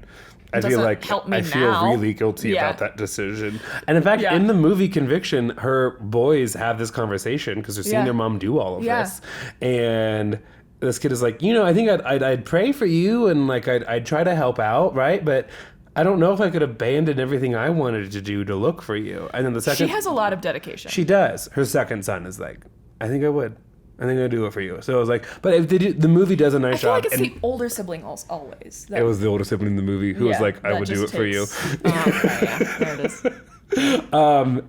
I Doesn't feel like help me I feel now. really guilty Yeah. about that decision. And in fact, in the movie Conviction, her boys have this conversation because they're seeing their mom do all of this. And this kid is like, I think I'd pray for you and I'd try to help out, right? But I don't know if I could abandon everything I wanted to do to look for you. And then the second... She has a lot of dedication. She does. Her second son is like, I think I would. I think I'd do it for you. So I was like, but if the movie does a nice I feel job. like it's and the older sibling always. it was the older sibling in the movie who was like, I would do it for you. There it is.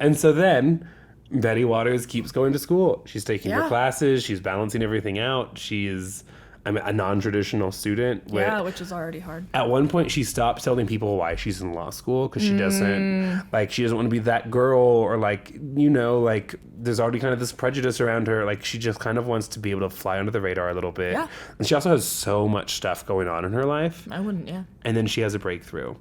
And so then Betty Waters keeps going to school. She's taking her classes. She's balancing everything out. She is a non-traditional student. Which is already hard. At one point, she stops telling people why she's in law school because she doesn't she doesn't want to be that girl or there's already kind of this prejudice around her. She just kind of wants to be able to fly under the radar a little bit. Yeah. And she also has so much stuff going on in her life. I wouldn't, yeah. And then she has a breakthrough.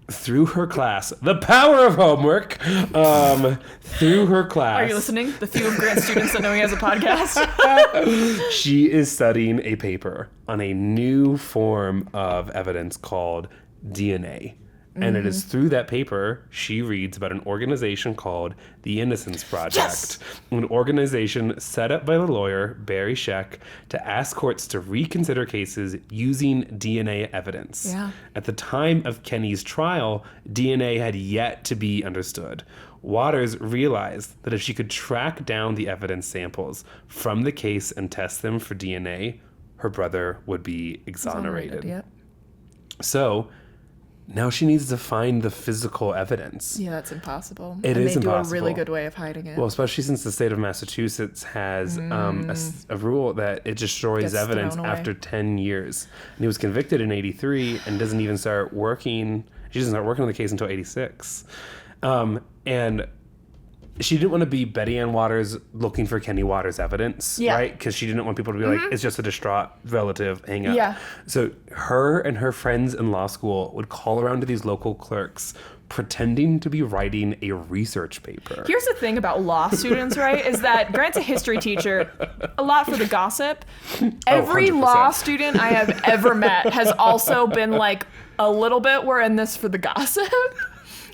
Through her class, the power of homework, through her class. Are you listening? The few of Grant's students that know he has a podcast. She is studying a paper on a new form of evidence called DNA. And it is through that paper she reads about an organization called the Innocence Project, an organization set up by the lawyer Barry Scheck to ask courts to reconsider cases using DNA evidence. Yeah. At the time of Kenny's trial, DNA had yet to be understood. Waters realized that if she could track down the evidence samples from the case and test them for DNA, her brother would be exonerated. Yep. So now she needs to find the physical evidence. Yeah, that's impossible. It and is they do a impossible. really good way of hiding it. Well, especially since the state of Massachusetts has a rule that it destroys Gets evidence thrown away. after 10 years. And he was convicted in 83 and doesn't even start working. She doesn't start working on the case until 86. And she didn't want to be Betty Ann Waters looking for Kenny Waters' evidence, Yeah. right? Because she didn't want people to be like, it's just a distraught relative, hang up. Yeah. So her and her friends in law school would call around to these local clerks pretending to be writing a research paper. Here's the thing about law students, right? Is that Grant's a history teacher, a lot for the gossip. Every 100%. law student I have ever met has also been like a little bit, we're in this for the gossip.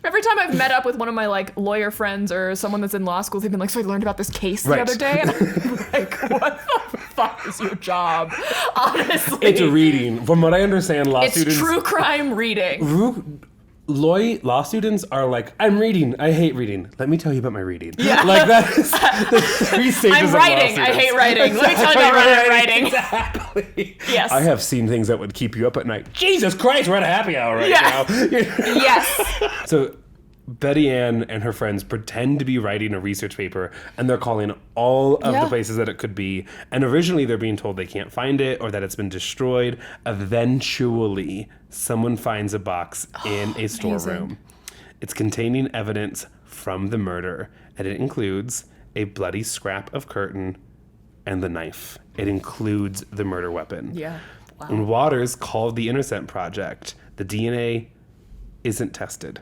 Every time I've met up with one of my like lawyer friends or someone that's in law school, they've been like, so I learned about this case the Right. other day. And I'm like, what the fuck is your job? Honestly. It's reading. From what I understand, law It's students... true crime reading. Law students are like, I'm reading. I hate reading. Let me tell you about my reading. Yeah. Like that is the 3 stages I'm of law writing. I students. hate writing. Let me tell you about Right, writing. Exactly. Yes. I have seen things that would keep you up at night. Jesus Christ, we're at a happy hour right Yeah. now. Yes. So Betty Ann and her friends pretend to be writing a research paper, and they're calling all of the places that it could be. And originally they're being told they can't find it or that it's been destroyed. Eventually, someone finds a box in a storeroom. It's containing evidence from the murder, and it includes a bloody scrap of curtain and the knife. It includes the murder weapon. Yeah. Wow. And Waters called the Innocent Project. The DNA isn't tested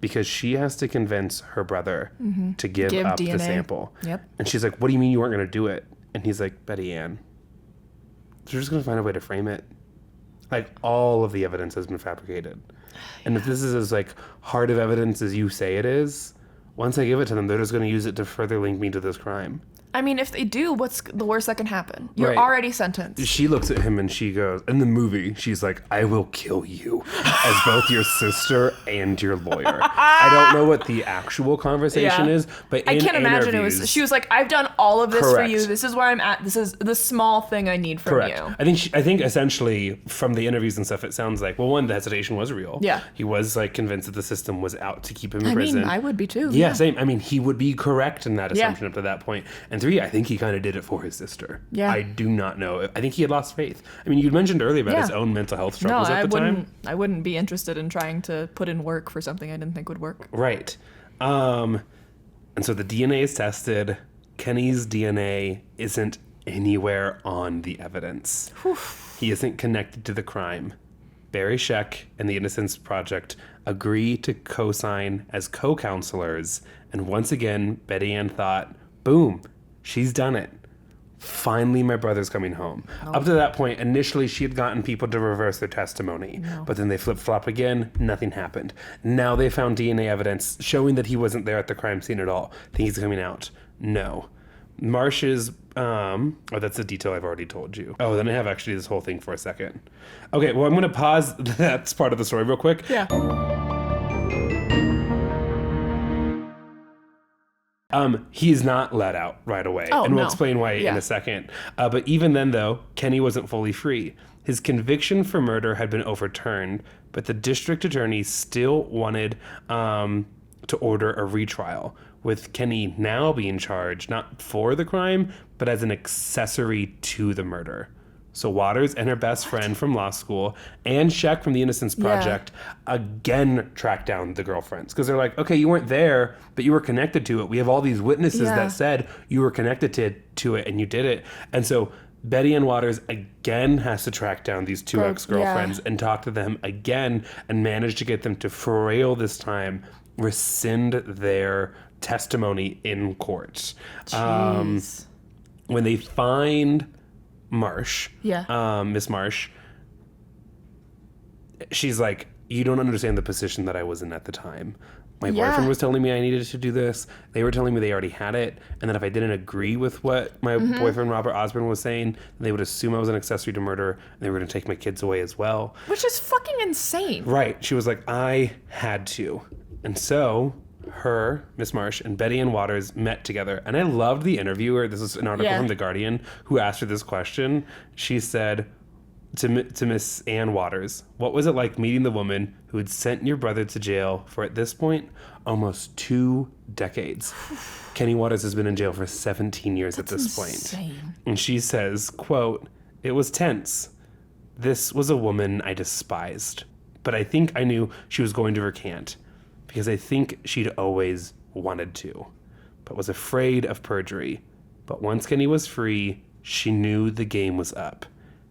because she has to convince her brother to give up DNA. the sample. Yep. And she's like, what do you mean you weren't going to do it? And he's like, Betty Ann, they're just going to find a way to frame it. Like, all of the evidence has been fabricated. And if this is as, like, hard of evidence as you say it is, once I give it to them, they're just going to use it to further link me to this crime. I mean, if they do, what's the worst that can happen? You're Right. already sentenced. She looks at him and she goes, in the movie, she's like, I will kill you as both your sister and your lawyer. I don't know what the actual conversation Yeah. is, but I in can't imagine it interviews- was. She was like, "I've done all of this for Correct. you. This is where I'm at. This is the small thing I need from Correct. you." I think essentially from the interviews and stuff, it sounds like, well, one, the hesitation was real. Yeah. He was like convinced that the system was out to keep him in I prison. mean, I would be too. Yeah, same. I mean, he would be correct in that Yeah. assumption up to that point. And 3, I think he kind of did it for his sister. Yeah. I do not know. I think he had lost faith. I mean, you mentioned earlier about Yeah. his own mental health No, struggles I at the wouldn't. time. I wouldn't be interested in trying to put in work for something I didn't think would work. Right. And so the DNA is tested. Kenny's DNA isn't anywhere on the evidence. He isn't connected to the crime. Barry Scheck and the Innocence Project agree to co-sign as co-counselors, and once again, Betty Ann thought, boom, she's done it. Finally, my brother's coming home. Up to that point, initially she had gotten people to reverse their testimony, but then they flip-flop again, nothing happened. Now they found DNA evidence showing that he wasn't there at the crime scene at all. Think he's coming out? No. Marsh's, that's a detail I've already told you. Oh, then I have actually this whole thing for a second. Okay, well, I'm going to pause that part of the story real quick. Yeah. He's not let out right away. Oh, and we'll no. explain why in Yeah. a second. But even then, though, Kenny wasn't fully free. His conviction for murder had been overturned, but the district attorney still wanted to order a retrial, with Kenny now being charged not for the crime, but as an accessory to the murder. So Waters and her best friend from law school and Scheck from the Innocence Project again tracked down the girlfriends. Because they're like, okay, you weren't there, but you were connected to it. We have all these witnesses Yeah. that said you were connected to it and you did it. And so Betty Ann Waters again has to track down these two ex-girlfriends and talk to them again and manage to get them to, for real this time, rescind their testimony in court. Jeez. When they find Marsh, Yeah. Miss Marsh, she's like, you don't understand the position that I was in at the time. My boyfriend was telling me I needed to do this. They were telling me they already had it. And that if I didn't agree with what my boyfriend, Robert Osborne, was saying, they would assume I was an accessory to murder and they were going to take my kids away as well. Which is fucking insane. Right. She was like, I had to. And so her, Miss Marsh, and Betty Ann Waters met together. And I loved the interviewer. This is an article from The Guardian who asked her this question. She said to Miss Ann Waters, "What was it like meeting the woman who had sent your brother to jail for, at this point, almost 2 decades?" Kenny Waters has been in jail for 17 years at this point. Insane. And she says, quote, "It was tense. This was a woman I despised. But I think I knew she was going to recant because I think she'd always wanted to, but was afraid of perjury. But once Kenny was free, she knew the game was up.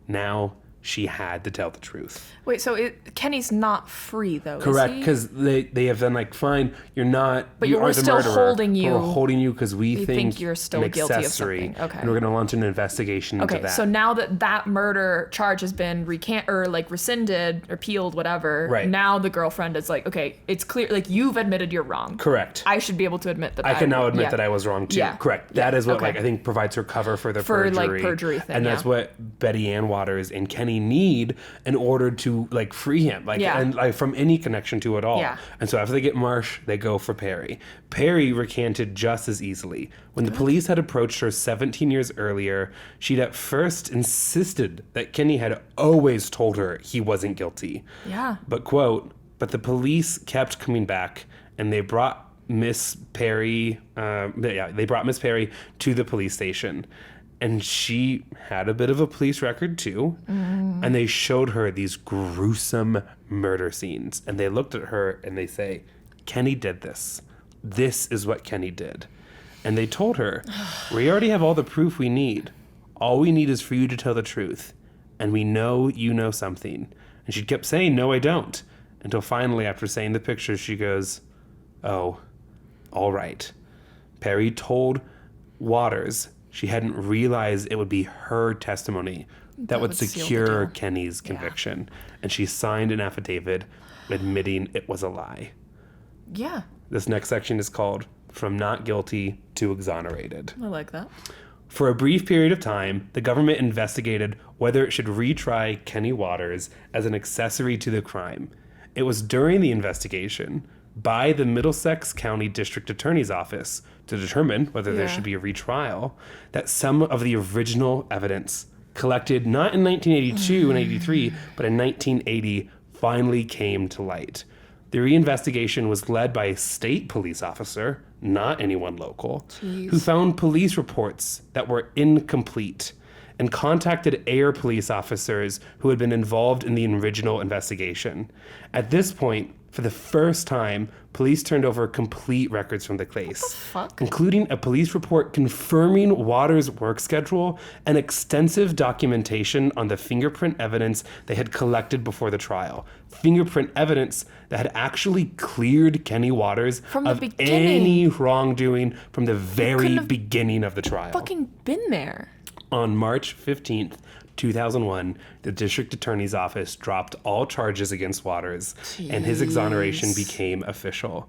Now she had to tell the truth." Wait, so Kenny's not free though, Correct, is he? because they have been like, fine, you're not, But you we're are the still murderer, holding but you. we're holding you because we think you're still an guilty of accessory, something. Okay. and we're going to launch an investigation into Okay, that. so now that murder charge has been rescinded, repealed, whatever. Right. Now the girlfriend is like, okay, it's clear, like you've admitted you're wrong. Correct. I should be able to admit that. I can now admit that I was wrong too. Yeah. Correct. Yeah. That is what Okay. like I think provides her cover for the For, perjury. like, perjury thing, and that's yeah. what Betty Ann Waters and Kenny need in order to like free him, like Yeah. and like from any connection to it all. Yeah. And so after they get Marsh, they go for Perry. Perry recanted just as easily. When the police had approached her 17 years earlier, she'd at first insisted that Kenny had always told her he wasn't guilty. Yeah. But quote, but the police kept coming back and they brought Miss Perry, they brought Miss Perry to the police station. And she had a bit of a police record too. And they showed her these gruesome murder scenes. And they looked at her and they say, Kenny did this. This is what Kenny did. And they told her, we already have all the proof we need. All we need is for you to tell the truth. And we know you know something. And she kept saying, no, I don't. Until finally, after saying the picture, she goes, oh, all right. Perry told Waters she hadn't realized it would be her testimony that would would seal the secure deal. Kenny's conviction. And she signed an affidavit admitting it was a lie. Yeah. This next section is called From Not Guilty to Exonerated. I like that. For a brief period of time, the government investigated whether it should retry Kenny Waters as an accessory to the crime. It was during the investigation by the Middlesex County District Attorney's Office to determine whether there Yeah. should be a retrial that some of the original evidence collected not in 1982 and 83, but in 1980 finally came to light. The reinvestigation was led by a state police officer, not anyone local, who found police reports that were incomplete and contacted Air police officers who had been involved in the original investigation. At this point, for the first time, police turned over complete records from the case, including a police report confirming Waters' work schedule and extensive documentation on the fingerprint evidence they had collected before the trial. Fingerprint evidence that had actually cleared Kenny Waters From the of beginning. any wrongdoing from the very couldn't have beginning of the trial. Fucking been there. On March 15th, 2001, the district attorney's office dropped all charges against Waters, and his exoneration became official.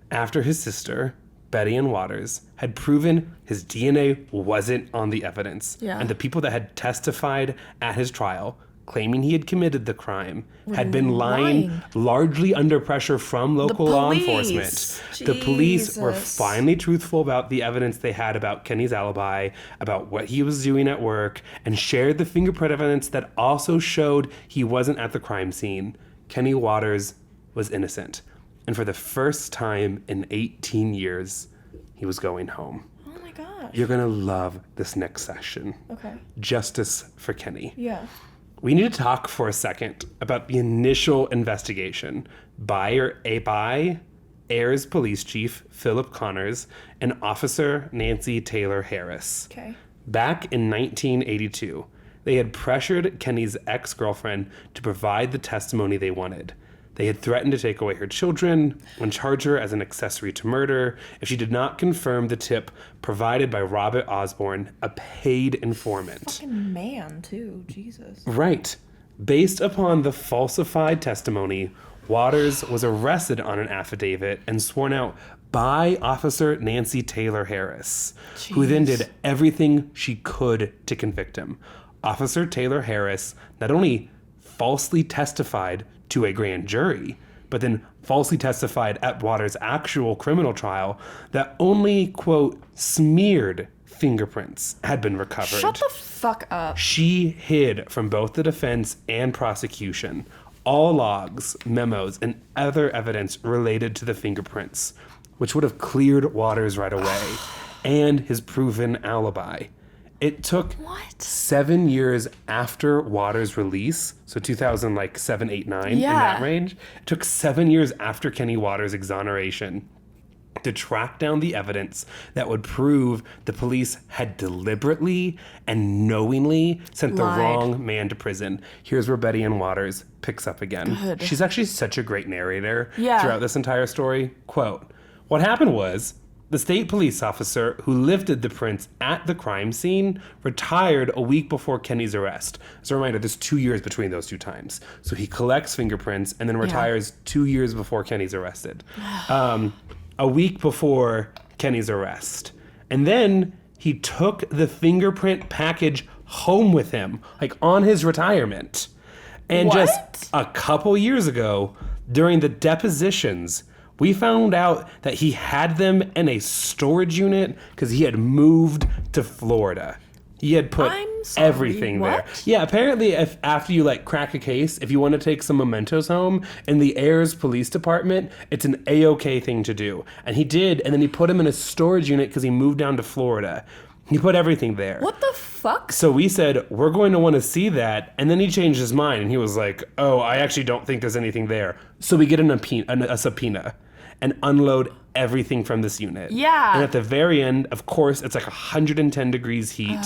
After his sister, Betty Ann Waters, had proven his DNA wasn't on the evidence, Yeah. and the people that had testified at his trial, claiming he had committed the crime, had been lying largely under pressure from local law police. enforcement. The police were Jesus. finally truthful about the evidence they had about Kenny's alibi, about what he was doing at work, and shared the fingerprint evidence that also showed he wasn't at the crime scene. Kenny Waters was innocent. And for the first time in 18 years, he was going home. Oh my gosh. You're going to love this next session. Okay. Justice for Kenny. Yeah. We need to talk for a second about the initial investigation by Ayers Police Chief Philip Connors and Officer Nancy Taylor Harris. Okay. Back in 1982, they had pressured Kenny's ex-girlfriend to provide the testimony they wanted. They had threatened to take away her children and charge her as an accessory to murder if she did not confirm the tip provided by Robert Osborne, a paid informant. Fucking man, too. Jesus. Right. Based upon the falsified testimony, Waters was arrested on an affidavit and sworn out by Officer Nancy Taylor Harris, who then did everything she could to convict him. Officer Taylor Harris not only falsely testified to a grand jury, but then falsely testified at Waters' actual criminal trial that only, quote, smeared fingerprints had been recovered. Shut the fuck up. She hid from both the defense and prosecution all logs, memos, and other evidence related to the fingerprints, which would have cleared Waters right away, and his proven alibi. It took 7 years after Waters' release, so 2007, 8, 9, in that range. It took 7 years after Kenny Waters' exoneration to track down the evidence that would prove the police had deliberately and knowingly sent the wrong man to prison. Here's where Betty Ann Waters picks up again. Good. She's actually such a great narrator throughout this entire story. Quote, what happened was, the state police officer who lifted the prints at the crime scene retired a week before Kenny's arrest. As a reminder, there's 2 years between those two times. So he collects fingerprints and then retires 2 years before Kenny's arrested. A week before Kenny's arrest. And then he took the fingerprint package home with him, like on his retirement. And just a couple years ago, during the depositions, we found out that he had them in a storage unit because he had moved to Florida. He had put everything there. Yeah, apparently after you crack a case, if you want to take some mementos home in the Ayers Police Department, it's an A-OK thing to do. And he did, and then he put him in a storage unit because he moved down to Florida. He put everything there. What the fuck? So we said, we're going to want to see that. And then he changed his mind and he was like, oh, I actually don't think there's anything there. So we get a subpoena and unload everything from this unit. Yeah. And at the very end, of course, it's 110 degrees heat.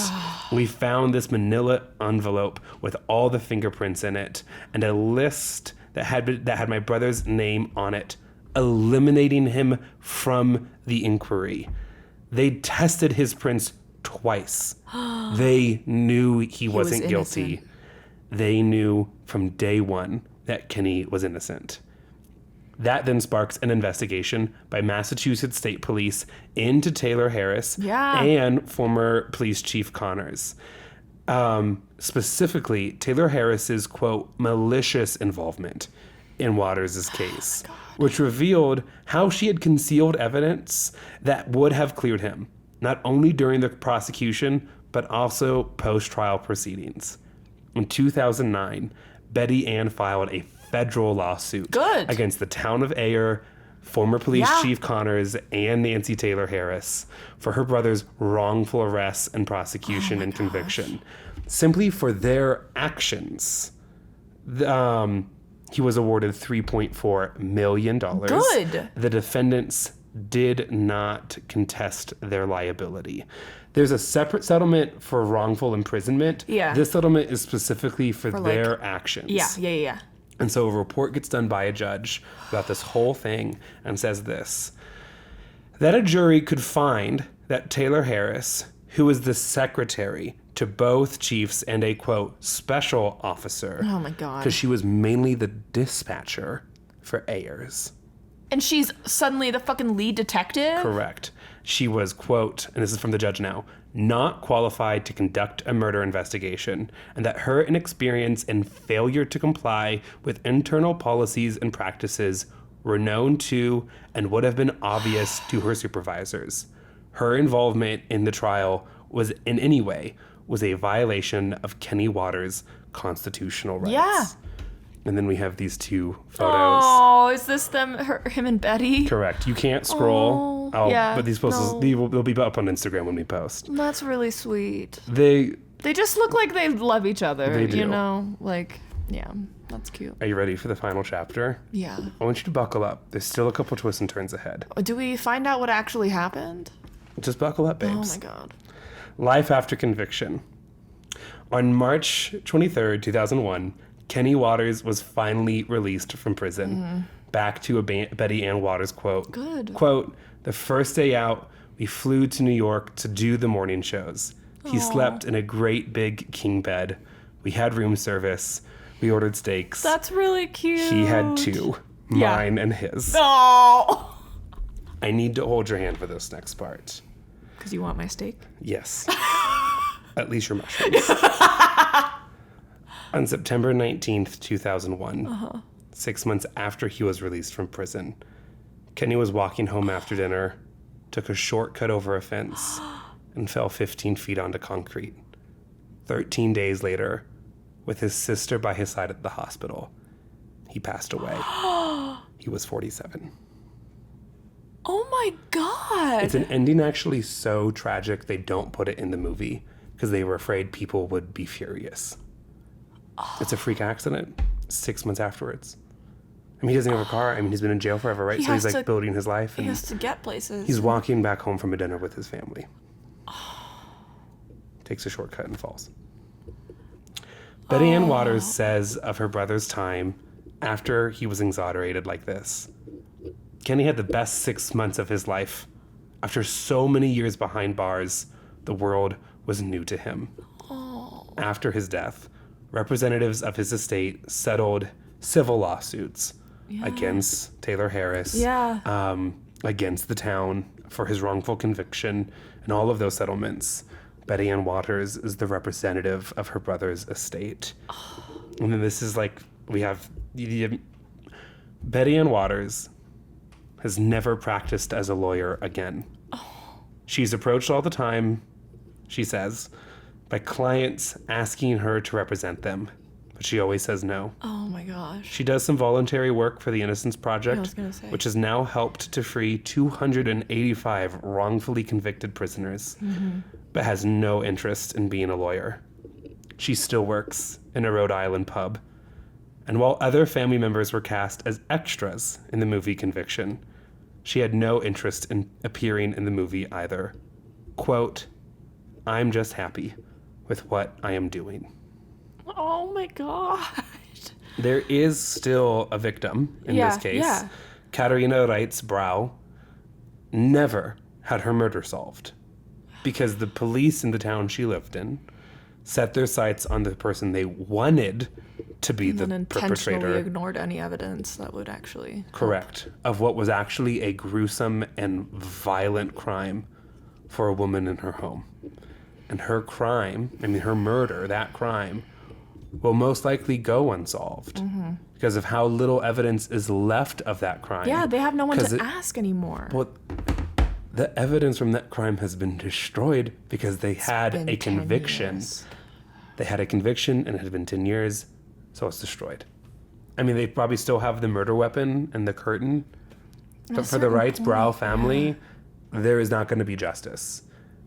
We found this manila envelope with all the fingerprints in it and a list that had my brother's name on it, eliminating him from the inquiry. They tested his prints twice. They knew he wasn't guilty. They knew from day one that Kenny was innocent. That then sparks an investigation by Massachusetts State Police into Taylor Harris and former police chief Connors. Specifically, Taylor Harris's, quote, malicious involvement in Waters' case, which revealed how she had concealed evidence that would have cleared him, not only during the prosecution, but also post-trial proceedings. In 2009, Betty Ann filed a federal lawsuit against the town of Ayer, former police chief Connors, and Nancy Taylor Harris for her brother's wrongful arrest and prosecution and conviction. Simply for their actions. He was awarded $3.4 million. Good. The defendants did not contest their liability. There's a separate settlement for wrongful imprisonment. Yeah. This settlement is specifically for their actions. Yeah. And so a report gets done by a judge about this whole thing and says this, that a jury could find that Taylor Harris, who was the secretary to both chiefs and a, quote, special officer. Oh my God. Because she was mainly the dispatcher for Ayers. And she's suddenly the fucking lead detective? Correct. She was, quote, and this is from the judge now, not qualified to conduct a murder investigation, and that her inexperience and failure to comply with internal policies and practices were known to and would have been obvious to her supervisors. Her involvement in the trial was in any way was a violation of Kenny Waters' constitutional rights. Yeah. And then we have these two photos. Oh, is this him and Betty? Correct. You can't scroll. But these posts, they'll be up on Instagram when we post. That's really sweet. They just look like they love each other. They do. You know, yeah, that's cute. Are you ready for the final chapter? Yeah. I want you to buckle up. There's still a couple twists and turns ahead. Do we find out what actually happened? Just buckle up, babes. Oh my God. Life after conviction. On March 23rd, 2001, Kenny Waters was finally released from prison. Back to a Betty Ann Waters quote. Good. Quote, the first day out, we flew to New York to do the morning shows. He slept in a great big king bed. We had room service. We ordered steaks. That's really cute. He had two, mine and his. Oh. I need to hold your hand for this next part. Because you want my steak? Yes. At least your mushrooms. On September 19th, 2001, 6 months after he was released from prison. Kenny was walking home after dinner, took a shortcut over a fence, and fell 15 feet onto concrete. 13 days later, with his sister by his side at the hospital, he passed away. He was 47. Oh my God. It's an ending actually so tragic they don't put it in the movie because they were afraid people would be furious. It's a freak accident 6 months afterwards. I mean, he doesn't have a car. I mean, he's been in jail forever, right? He So he's has like to- building his life. He And has to get places. he's walking back home from a dinner with his family. Takes a shortcut and falls. Betty Ann Waters says of her brother's time after he was exonerated like this, Kenny had the best 6 months of his life. After so many years behind bars, the world was new to him. After his death, representatives of his estate settled civil lawsuits against Taylor Harris, against the town for his wrongful conviction, and all of those settlements. Betty Ann Waters is the representative of her brother's estate. And then this is like, we have Betty Ann Waters has never practiced as a lawyer again. She's approached all the time, she says, by clients asking her to represent them, but she always says no. Oh my gosh. She does some voluntary work for the Innocence Project, I was gonna say. which has now helped to free 285 wrongfully convicted prisoners, but has no interest in being a lawyer. She still works in a Rhode Island pub. And while other family members were cast as extras in the movie Conviction, she had no interest in appearing in the movie either. Quote, "I'm just happy with what I am doing." Oh my God. There is still a victim in this case. Yeah. Katarina Wright's Brow never had her murder solved because the police in the town she lived in set their sights on the person they wanted to be the And intentionally perpetrator. ignored any evidence that would actually. Correct. Of what was actually a gruesome and violent crime for a woman in her home. And her crime, her murder, that crime, will most likely go unsolved because of how little evidence is left of that crime. Yeah, they have no one 'Cause to it- ask anymore. Well, the evidence from that crime has been destroyed because they had been a 10 conviction. years. They had a conviction and it had been 10 years, so it's destroyed. I mean, they probably still have the murder weapon and the curtain, but for the certain Wrights Brow point, family, there is not going to be justice.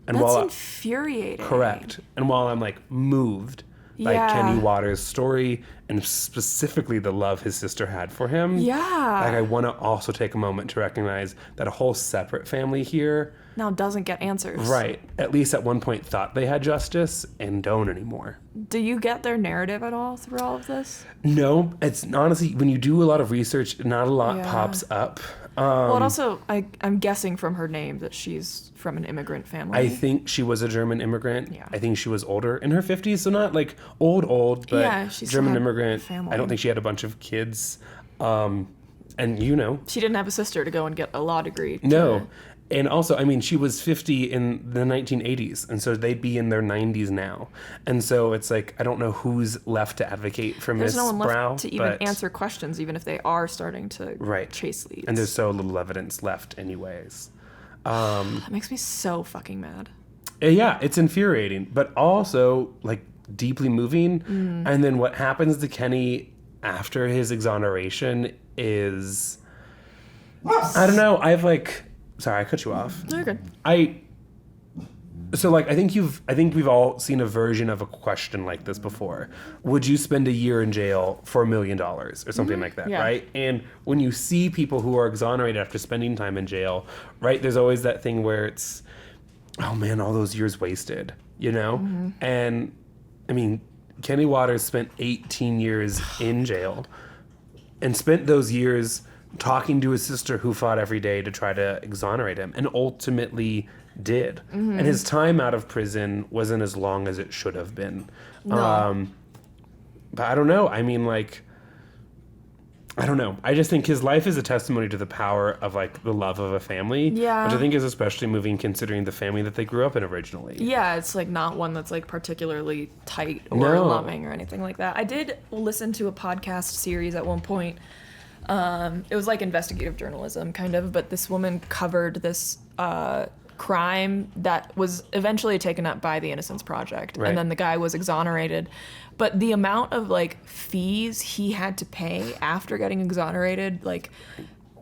And That's while infuriating. correct, and while I'm like moved by Yeah. Kenny Waters' story and specifically the love his sister had for him, Yeah. like I want to also take a moment to recognize that a whole separate family here, Now doesn't get answers. right, at least at one point thought they had justice and don't anymore. Do you get their narrative at all through all of this? No, it's honestly, when you do a lot of research, not a lot Yeah. pops up. Well, and also, I'm guessing from her name that she's from an immigrant family. I think she was a German immigrant. Yeah. I think she was older, in her 50s, so not like old, but Yeah, she still German had immigrant. family. I don't think she had a bunch of kids. And She didn't have a sister to go and get a law degree. no. And also, she was 50 in the 1980s, and so they'd be in their 90s now. And so it's like, I don't know who's left to advocate for There's Miss no one left Brow. to even but- answer questions, even if they are starting to Right. chase leads. And there's so little evidence left anyways. That makes me so fucking mad. Yeah, it's infuriating, but also like deeply moving. And then what happens to Kenny after his exoneration is, I don't know. Sorry, I cut you off. You're good. I think we've all seen a version of a question like this before. Would you spend a year in jail for $1 million or something like that, Yeah. right? And when you see people who are exonerated after spending time in jail, right, there's always that thing where it's, oh man, all those years wasted, you know? And Kenny Waters spent 18 years in jail and spent those years talking to his sister who fought every day to try to exonerate him and ultimately did. And his time out of prison wasn't as long as it should have been. No. But I don't know. I don't know. I just think his life is a testimony to the power of like the love of a family. Yeah. Which I think is especially moving considering the family that they grew up in originally. Yeah, it's like not one that's like particularly tight or No. loving or anything like that. I did listen to a podcast series at one point. It was like investigative journalism kind of, but this woman covered this crime that was eventually taken up by the Innocence Project. Right. And then the guy was exonerated. But the amount of like fees he had to pay after getting exonerated, like,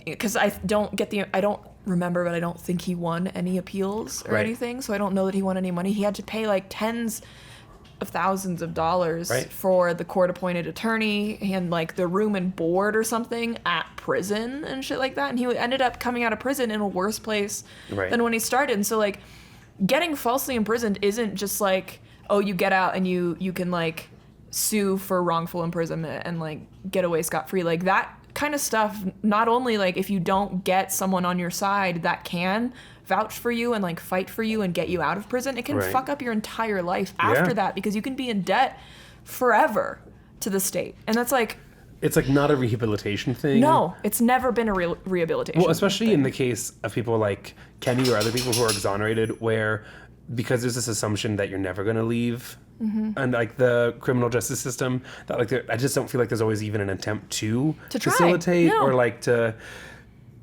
because I don't remember, but I don't think he won any appeals or Right. anything. So I don't know that he won any money. He had to pay like tens of thousands of dollars Right. for the court-appointed attorney and like the room and board or something at prison and shit like that. And he ended up coming out of prison in a worse place Right. than when he started. And so like getting falsely imprisoned isn't just like, oh, you get out and you can like sue for wrongful imprisonment and like get away scot-free. Like that kind of stuff, not only like if you don't get someone on your side that can vouch for you and like fight for you and get you out of prison, it can Right. fuck up your entire life after Yeah. that, because you can be in debt forever to the state. And that's like, It's like not a rehabilitation thing. no, it's never been a real rehabilitation. Well, especially in the case of people like Kenny or other people who are exonerated, where because there's this assumption that you're never going to leave, and like the criminal justice system, that like I just don't feel like there's always even an attempt to try. facilitate No. or like to,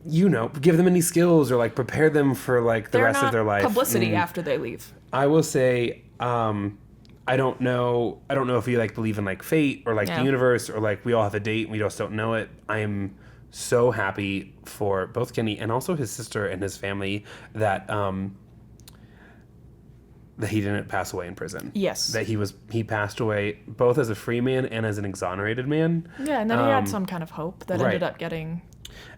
you know, give them any skills or like prepare them for like the they're rest not of their life. publicity Mm. after they leave. I will say, I don't know if you like believe in like fate or like Yeah. the universe or like we all have a date and we just don't know it. I am so happy for both Kenny and also his sister and his family that he didn't pass away in prison. Yes. That he passed away both as a free man and as an exonerated man. Yeah, and then he had some kind of hope that right. ended up getting...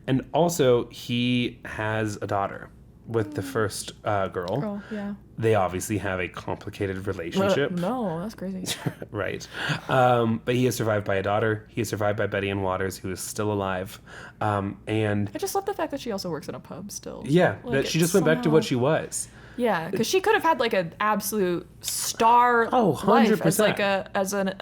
And also he has a daughter with the first girl. Oh, yeah. They obviously have a complicated relationship. No, that's crazy. Right. But he is survived by a daughter. He is survived by Betty Ann Waters, who is still alive. And I just love the fact that she also works in a pub still. yeah, Like, that she it's just went back to what somehow- she was. Yeah, because she could have had like an absolute star Oh, life as 100%. like an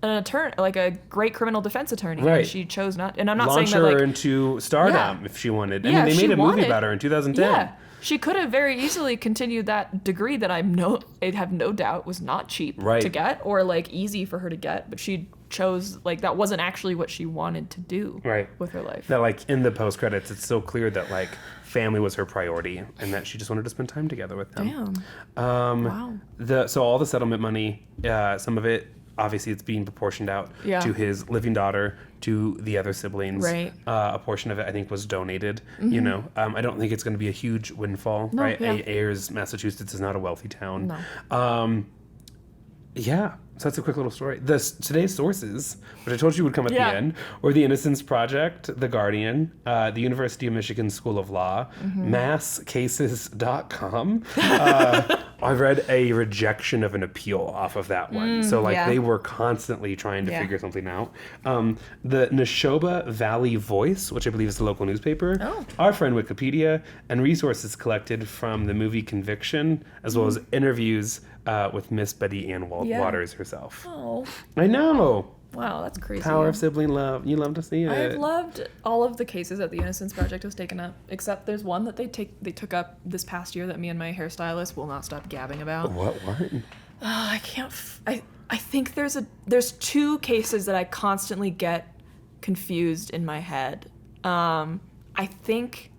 attorney, like a great criminal defense attorney. Right. And she chose not. And I'm not Launch saying her that like into stardom Yeah. if she wanted. Yeah, I mean, if they she made a movie wanted- about her in 2010. yeah, she could have very easily continued that degree that I have no doubt was not cheap Right. to get or like easy for her to get, but she chose like that wasn't actually what she wanted to do Right. with her life. That like in the post credits, it's so clear that like family was her priority and that she just wanted to spend time together with them. Damn. Wow. So all the settlement money, some of it, obviously it's being proportioned out Yeah. to his living daughter, to the other siblings. Right. A portion of it, I think, was donated. You know, I don't think it's going to be a huge windfall, No, right? yeah. Ayers, Massachusetts is not a wealthy town. No. Yeah, so that's a quick little story. Today's sources, which I told you would come at Yeah. the end, were the Innocence Project, The Guardian, the University of Michigan School of Law, masscases.com. I read a rejection of an appeal off of that one. So, like, yeah. they were constantly trying to Yeah. figure something out. The Neshoba Valley Voice, which I believe is the local newspaper, Oh. our friend Wikipedia, and resources collected from the movie Conviction, as well as interviews with Miss Betty Ann Yeah. Waters herself. Oh, I know. wow, that's crazy. Power of sibling love. You love to see it. I've loved all of the cases that the Innocence Project has taken up, except there's one that they took up this past year that me and my hairstylist will not stop gabbing about. What? I can't. I think there's two cases that I constantly get confused in my head. I think.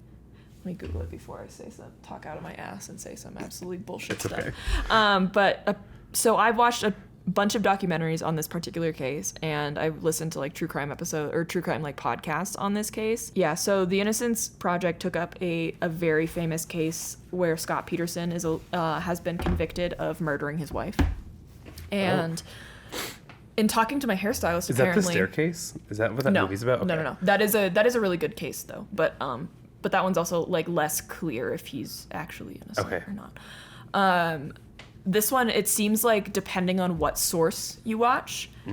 Let me Google it before I say some talk out of my ass and say some absolutely bullshit It's stuff. okay. So I've watched a bunch of documentaries on this particular case, and I've listened to like true crime like podcasts on this case. Yeah. So the Innocence Project took up a very famous case where Scott Peterson has been convicted of murdering his wife, and. In talking to my hairstylist, Is that the apparently, staircase? Is that what that no, movie's about? Okay. no. That is a really good case though, but that one's also like less clear if he's actually innocent Okay. or not. this one, it seems like depending on what source you watch, the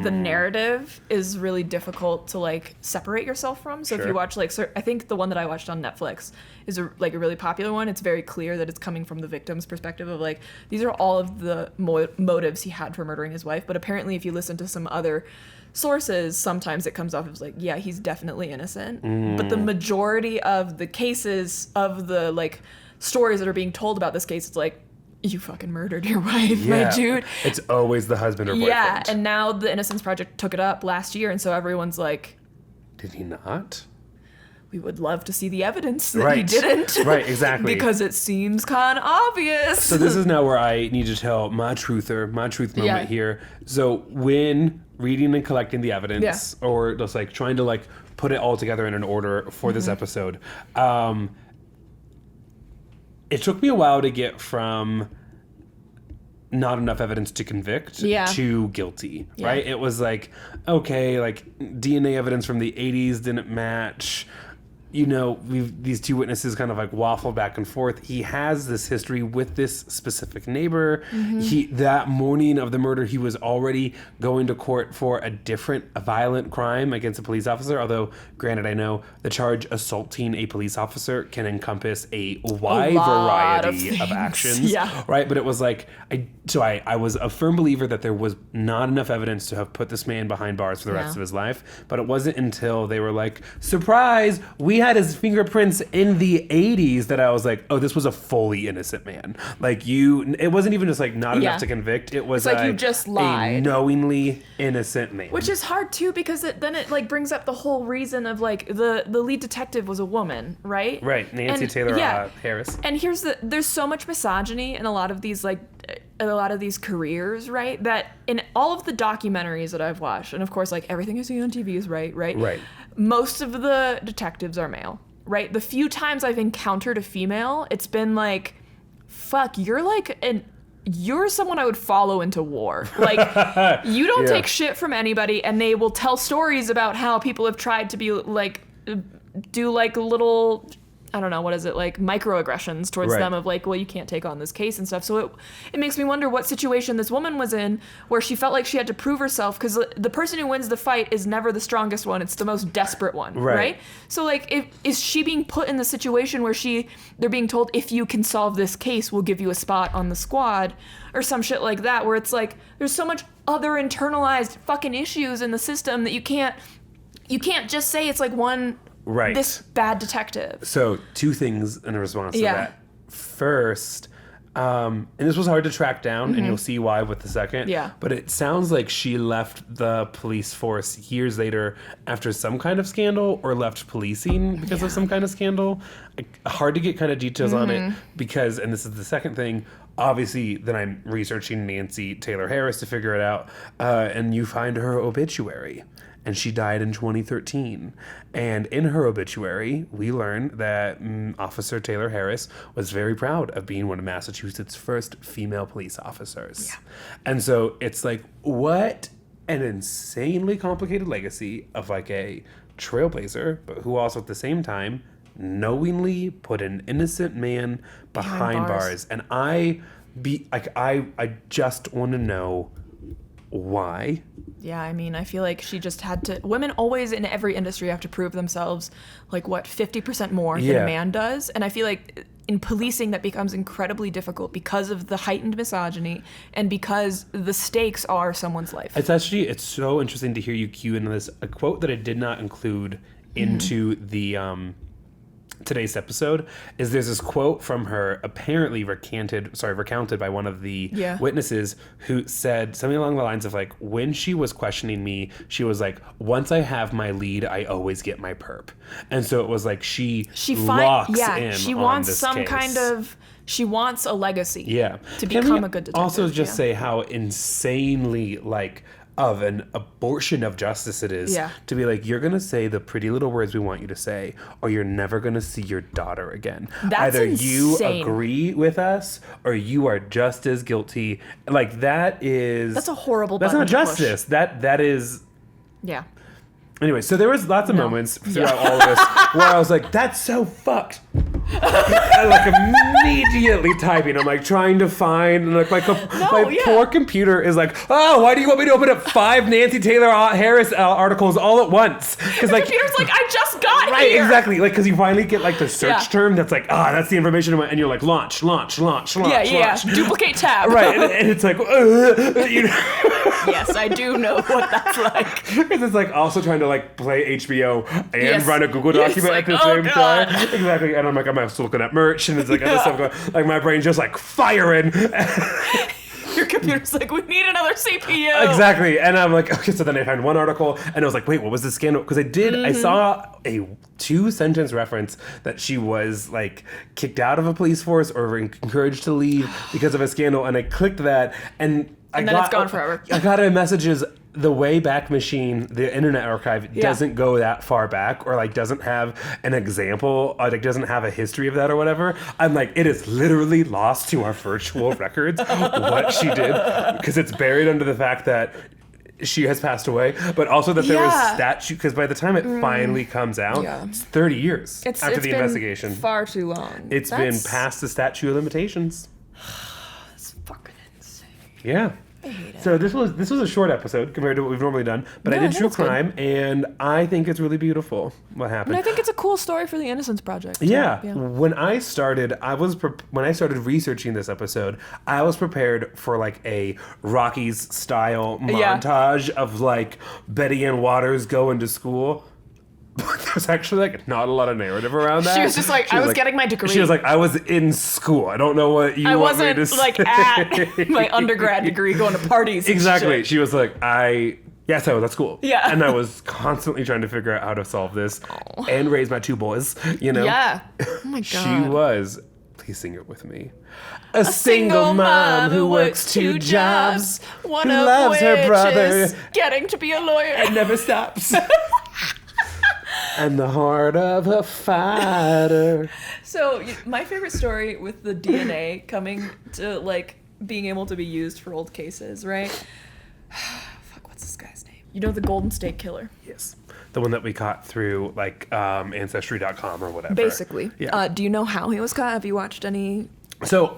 narrative is really difficult to like separate yourself from. So if you watch like, I think the one that I watched on Netflix is a really popular one. It's very clear that it's coming from the victim's perspective of like, these are all of the motives he had for murdering his wife. But apparently if you listen to some other sources, sometimes it comes off as like, yeah, he's definitely innocent. But the majority of the cases of the like stories that are being told about this case, it's like, you fucking murdered your wife, my dude. It's always the husband or boyfriend. Yeah, and now the Innocence Project took it up last year, and so everyone's like, did he not? We would love to see the evidence that he didn't. Right, exactly. Because it seems kind of obvious. So this is now where I need to tell my truth moment here. So when reading and collecting the evidence, or just like trying to like put it all together in an order for this episode, it took me a while to get from not enough evidence to convict to guilty, right? It was like, okay, like DNA evidence from the 80s didn't match. You know, these two witnesses kind of like waffle back and forth. He has this history with this specific neighbor. That morning of the murder, he was already going to court for a violent crime against a police officer. Although, granted, I know the charge assaulting a police officer can encompass a wide variety of actions, right? But it was like, I was a firm believer that there was not enough evidence to have put this man behind bars for the rest of his life. But it wasn't until they were like, surprise, we had his fingerprints in the 80s that I was like, oh, this was a fully innocent man. Like it wasn't even just like not enough to convict. It was like you just lied. A knowingly innocent man. Which is hard too, because then it like brings up the whole reason of like the lead detective was a woman, right? Right, Nancy Taylor Harris. And there's so much misogyny in a lot of these careers, right? That in all of the documentaries that I've watched, and of course like everything I see on TV is right. Most of the detectives are male, right? The few times I've encountered a female, it's been like, fuck, you're someone I would follow into war. Like, you don't take shit from anybody, and they will tell stories about how people have tried to be like, do like little, I don't know, what is it, like microaggressions towards them of like, well, you can't take on this case and stuff. So it makes me wonder what situation this woman was in where she felt like she had to prove herself, because the person who wins the fight is never the strongest one. It's the most desperate one, right? So like, is she being put in the situation where they're being told, if you can solve this case, we'll give you a spot on the squad or some shit like that, where it's like, there's so much other internalized fucking issues in the system that you can't just say it's like one... this bad detective. So, two things in response to that. First, and this was hard to track down, and you'll see why with the second. But it sounds like she left the police force years later after some kind of scandal, or left policing because of some kind of scandal. Hard to get kind of details on it because, and this is the second thing, obviously then I'm researching Nancy Taylor Harris to figure it out, and you find her obituary. And she died in 2013. And in her obituary, we learn that Officer Taylor was very proud of being one of Massachusetts' first female police officers. And so it's like, what an insanely complicated legacy of like a trailblazer, but who also at the same time knowingly put an innocent man behind bars. And I just want to know why. Yeah, I mean, I feel like she just had to... Women always in every industry have to prove themselves, like, 50% more than a man does? And I feel like in policing that becomes incredibly difficult because of the heightened misogyny and because the stakes are someone's life. It's so interesting to hear you cue into this. A quote that I did not include into the... today's episode is there's this quote from her apparently recounted by one of the witnesses who said something along the lines of like, when she was questioning me, she was like, once I have my lead, I always get my perp. And so it was like she locks in she on wants this some case. kind of she wants a legacy to become a good detective. Also just say how insanely like of an abortion of justice it is to be like, you're gonna say the pretty little words we want you to say, or you're never gonna see your daughter again. That's Either insane. You agree with us or you are just as guilty. Like that's a horrible that's not justice. That is Anyway, so there was lots of moments throughout all of this where I was like, that's so fucked. And, like immediately typing. I'm like trying to find, and like my poor computer is like, oh, why do you want me to open up 5 Nancy Taylor Harris articles all at once? Because The computer's like, I just got right, here. exactly. Like, because you finally get like the search term that's like, that's the information, and you're like, launch. Yeah. Duplicate tab. Right, and it's like, you know. Yes, I do know what that's like. Because it's like also trying to like play HBO and Yes. run a Google document Like, at the oh, same God. time. Exactly. And I'm like, I'm also looking at merch, and it's like other stuff going, like my brain's just like firing. Your computer's like, we need another CPU. Exactly. And I'm like, okay, so then I found one article, and I was like, wait, what was the scandal? Because I saw a 2-sentence reference that she was like kicked out of a police force or encouraged to leave because of a scandal, and I clicked that, and then it's gone forever. I got a messages. The Wayback Machine, the Internet Archive, doesn't go that far back, or like doesn't have an example, or like doesn't have a history of that or whatever. I'm like, it is literally lost to our virtual records what she did, because it's buried under the fact that she has passed away, but also that there was statute, because by the time it finally comes out, it's 30 years after the investigation. Far too long. It's been past the statute of limitations. That's fucking insane. Yeah. So this was a short episode compared to what we've normally done, but I did true crime, and I think it's really beautiful what happened. And I think it's a cool story for the Innocence Project. Yeah. When I started, when I started researching this episode, I was prepared for like a Rockies style montage of like Betty Ann Waters going to school. But there's actually like not a lot of narrative around that. She was just like, I was getting my degree. She was like, I was in school. I don't know what you want me to I say. wasn't like at my undergrad degree going to parties. Exactly. And shit. She was like, yes, I was at school. Yeah. And I was constantly trying to figure out how to solve this and raise my 2 boys, you know? Yeah. Oh my God. She was, please sing it with me, a single mom who works 2 jobs, one who of loves which her brother is getting to be a lawyer. and never stops. And the heart of a fighter. So my favorite story with the DNA coming to like being able to be used for old cases, right? Fuck, what's this guy's name? You know, the Golden State Killer. Yes. The one that we caught through like Ancestry.com or whatever. Basically. Yeah. Do you know how he was caught? Have you watched any? So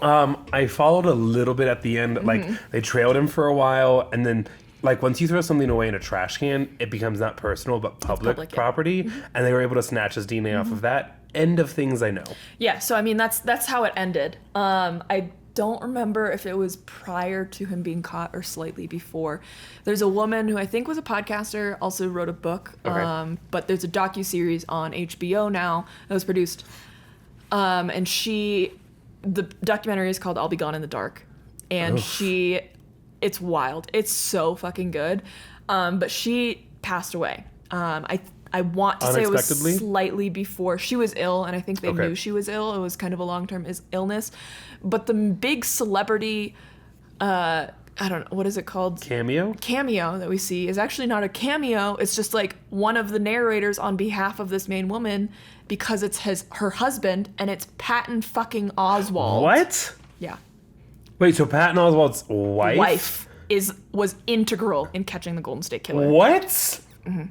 I followed a little bit at the end. Like they trailed him for a while, and then like once you throw something away in a trash can, it becomes not personal but public property, and they were able to snatch his DNA off of that. End of things I know. Yeah, so I mean that's how it ended. I don't remember if it was prior to him being caught or slightly before. There's a woman who I think was a podcaster, also wrote a book. Okay. But there's a docuseries on HBO now that was produced. And the documentary is called I'll Be Gone in the Dark. And it's wild. It's so fucking good. But she passed away. I want to say it was slightly before. She was ill, and I think they knew she was ill. It was kind of a long-term illness. But the big celebrity, I don't know, what is it called? Cameo That we see is actually not a cameo. It's just like one of the narrators on behalf of this main woman, because it's her husband, and it's Patton fucking Oswalt. What? Yeah. Wait, so Patton Oswalt's wife was integral in catching the Golden State Killer. What?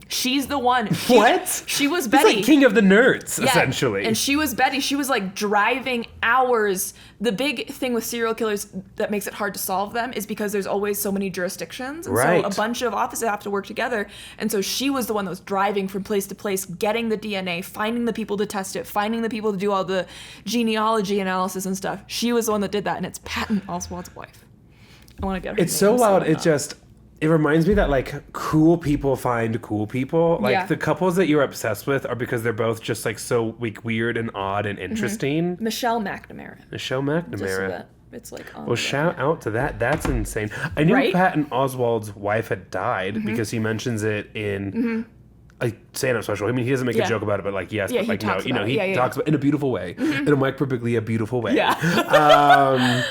She's the one. What? She was He's Betty. like king of the nerds, Yeah, essentially. And she was Betty. She was like driving hours. The big thing with serial killers that makes it hard to solve them is because there's always so many jurisdictions. And Right. so a bunch of offices have to work together. And so she was the one that was driving from place to place, getting the DNA, finding the people to test it, finding the people to do all the genealogy analysis and stuff. She was the one that did that, and it's Patton Oswalt's wife. I want to get her. It's so name, wild. so It reminds me that like cool people find cool people. Like Yeah. the couples that you're obsessed with are because they're both just like so like weird and odd and interesting. Michelle McNamara. Michelle Just so McNamara. that it's like on Well, the shout out to that. That's insane. I knew Right? Patton Oswalt's wife had died because he mentions it in a stand-up special. I mean, he doesn't make a Yeah. joke about it, but like yes, Yeah, but he like talks no, you know, about it. he Yeah, yeah, talks about it in a beautiful way, in a Mike Birbiglia beautiful way. Yeah.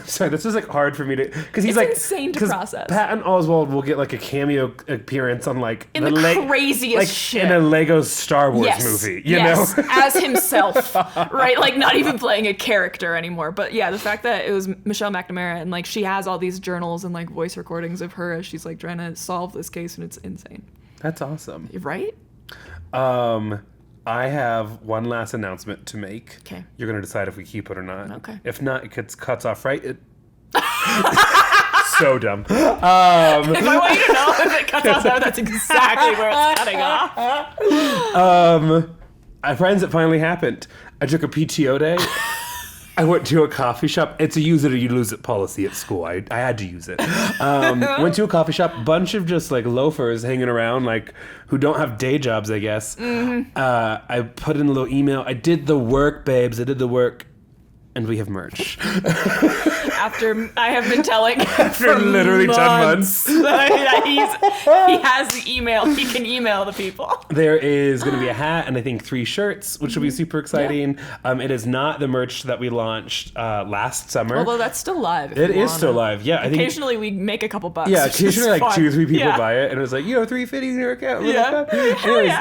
Sorry, this is like hard for me to because he's It's like insane to 'cause process. Patton Oswalt will get like a cameo appearance on like In the craziest like shit. in a Lego Star Wars Yes. movie, you yes. know, as himself, right? Like not even playing a character anymore. But yeah, the fact that it was Michelle McNamara and like she has all these journals and like voice recordings of her as she's like trying to solve this case, and it's insane. That's awesome. Right? I have one last announcement to make. Okay. You're going to decide if we keep it or not. Okay. If not, it cuts off right. So dumb. If I want you to know if it cuts off, that's exactly where it's cutting off. Friends, it finally happened. I took a PTO day. I went to a coffee shop. It's a use it or you lose it policy at school. I had to use it. Went to a coffee shop. Bunch of just like loafers hanging around, like who don't have day jobs, I guess. I put in a little email. I did the work, babes. I did the work. And we have merch. After I have been telling him After for literally 10 months. that he has the email. He can email the people. There is going to be a hat and I think 3 shirts, which will be super exciting. Yeah. It is not the merch that we launched last summer. Although that's still live. It is still live. Yeah, I think occasionally we make a couple bucks. Yeah, occasionally like 2 or 3 people Yeah. buy it, and it was like, you have $3.50 in your account. Really Yeah. fun. Anyways,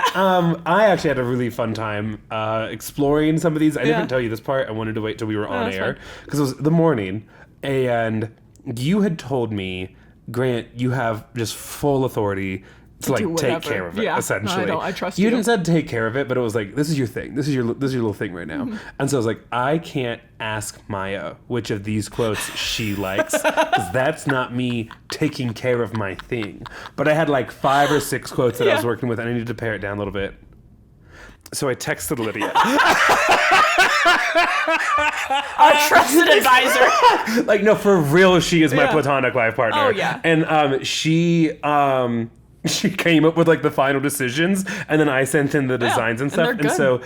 I actually had a really fun time exploring some of these. I didn't tell you this part. I wanted to wait till we were on that's air fine. because it was the morning, and you had told me, Grant, you have just full authority to do like take whatever. care of it. Yeah. Essentially, No, I trust you. you. Didn't say take care of it, but it was like, this is your thing. This is your little thing right now. And so I was like, I can't ask Maya which of these quotes she likes because that's not me taking care of my thing. But I had like 5 or 6 quotes that I was working with, and I needed to pare it down a little bit. So I texted Lydia. Our trusted advisor. Like, no, for real, she is my Yeah. platonic life partner. Oh, yeah. And she came up with like the final decisions, and then I sent in the designs and stuff. they're And good. so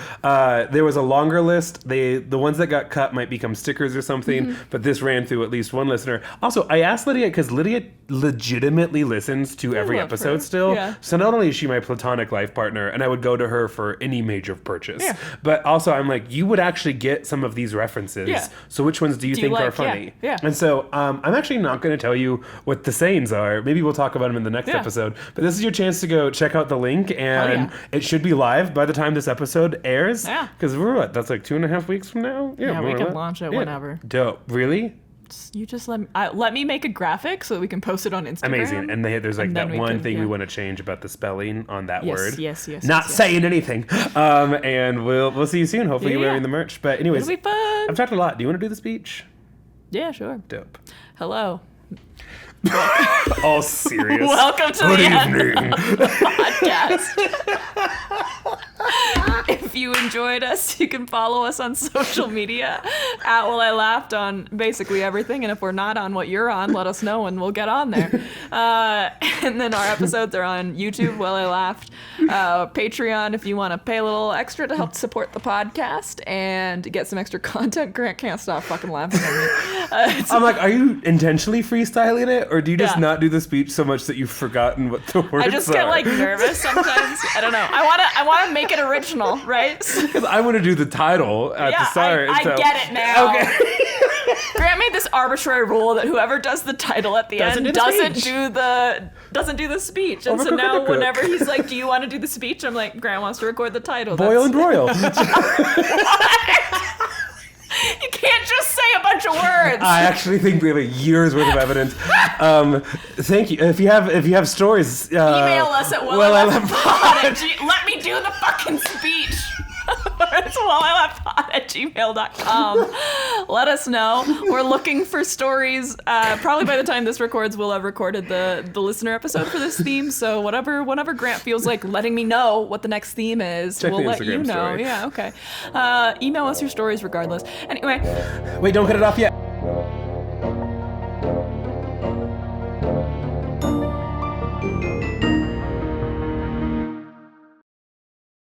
there was a longer list. The ones that got cut might become stickers or something, but this ran through at least one listener. Also, I asked Lydia because Lydia legitimately listens to every love episode her. still. Yeah. So not only is she my platonic life partner, and I would go to her for any major purchase, Yeah. but also I'm like, you would actually get some of these references. Yeah. So which ones do you you think are like? funny? Yeah. And so I'm actually not going to tell you what the sayings are. Maybe we'll talk about them in the next Yeah. episode. But this is your chance to go check out the link, and yeah. it should be live by the time this episode airs. Yeah. Because we're what? That's like 2.5 weeks from now. Yeah, we more or can less. launch it whenever. Dope. Really? You just let me make a graphic so that we can post it on Instagram. Amazing. And there's like And that then we one can- thing we yeah. want to change about the spelling on that Yes, word. yes, Not yes. saying anything. And we'll see you soon. Hopefully you're Yeah. wearing the merch. But anyways, It'll be fun. I've talked a lot. Do you want to do the speech? Yeah, sure. Dope. Hello. All serious. Welcome to Good the end evening. podcast. If you enjoyed us, you can follow us on social media at Well I Laughed on basically everything. And if we're not on what you're on, let us know and we'll get on there. And then our episodes are on YouTube, Well I Laughed, Patreon if you want to pay a little extra to help support the podcast and get some extra content. Grant can't stop fucking laughing at me. I'm like, are you intentionally freestyling it, or do you just Yeah. not do the speech so much that you've forgotten what the words are? I just get like nervous sometimes. I don't know. I want to make it original, right? because I want to do the title at the start. I so- get it now. Okay. Grant made this arbitrary rule that whoever does the title at the Doesn't end do the doesn't speech. do the speech. And so Overcook, now undercook. whenever he's like, "Do you want to do the speech?" I'm like, "Grant wants to record the title." Boil and broil. You can't just say a bunch of words. I actually think we have a year's worth of evidence. Thank you. If you have stories, Email us at wellilaughdpod. let me do the fucking speech. It's wellilaughdpod@gmail.com. Let us know. We're looking for stories. Probably by the time this records, we'll have recorded the listener episode for this theme. So whenever Grant feels like letting me know what the next theme is, Check we'll the let you Instagram know. story. Yeah, okay. Email us your stories regardless. Anyway. Wait, don't cut it off yet.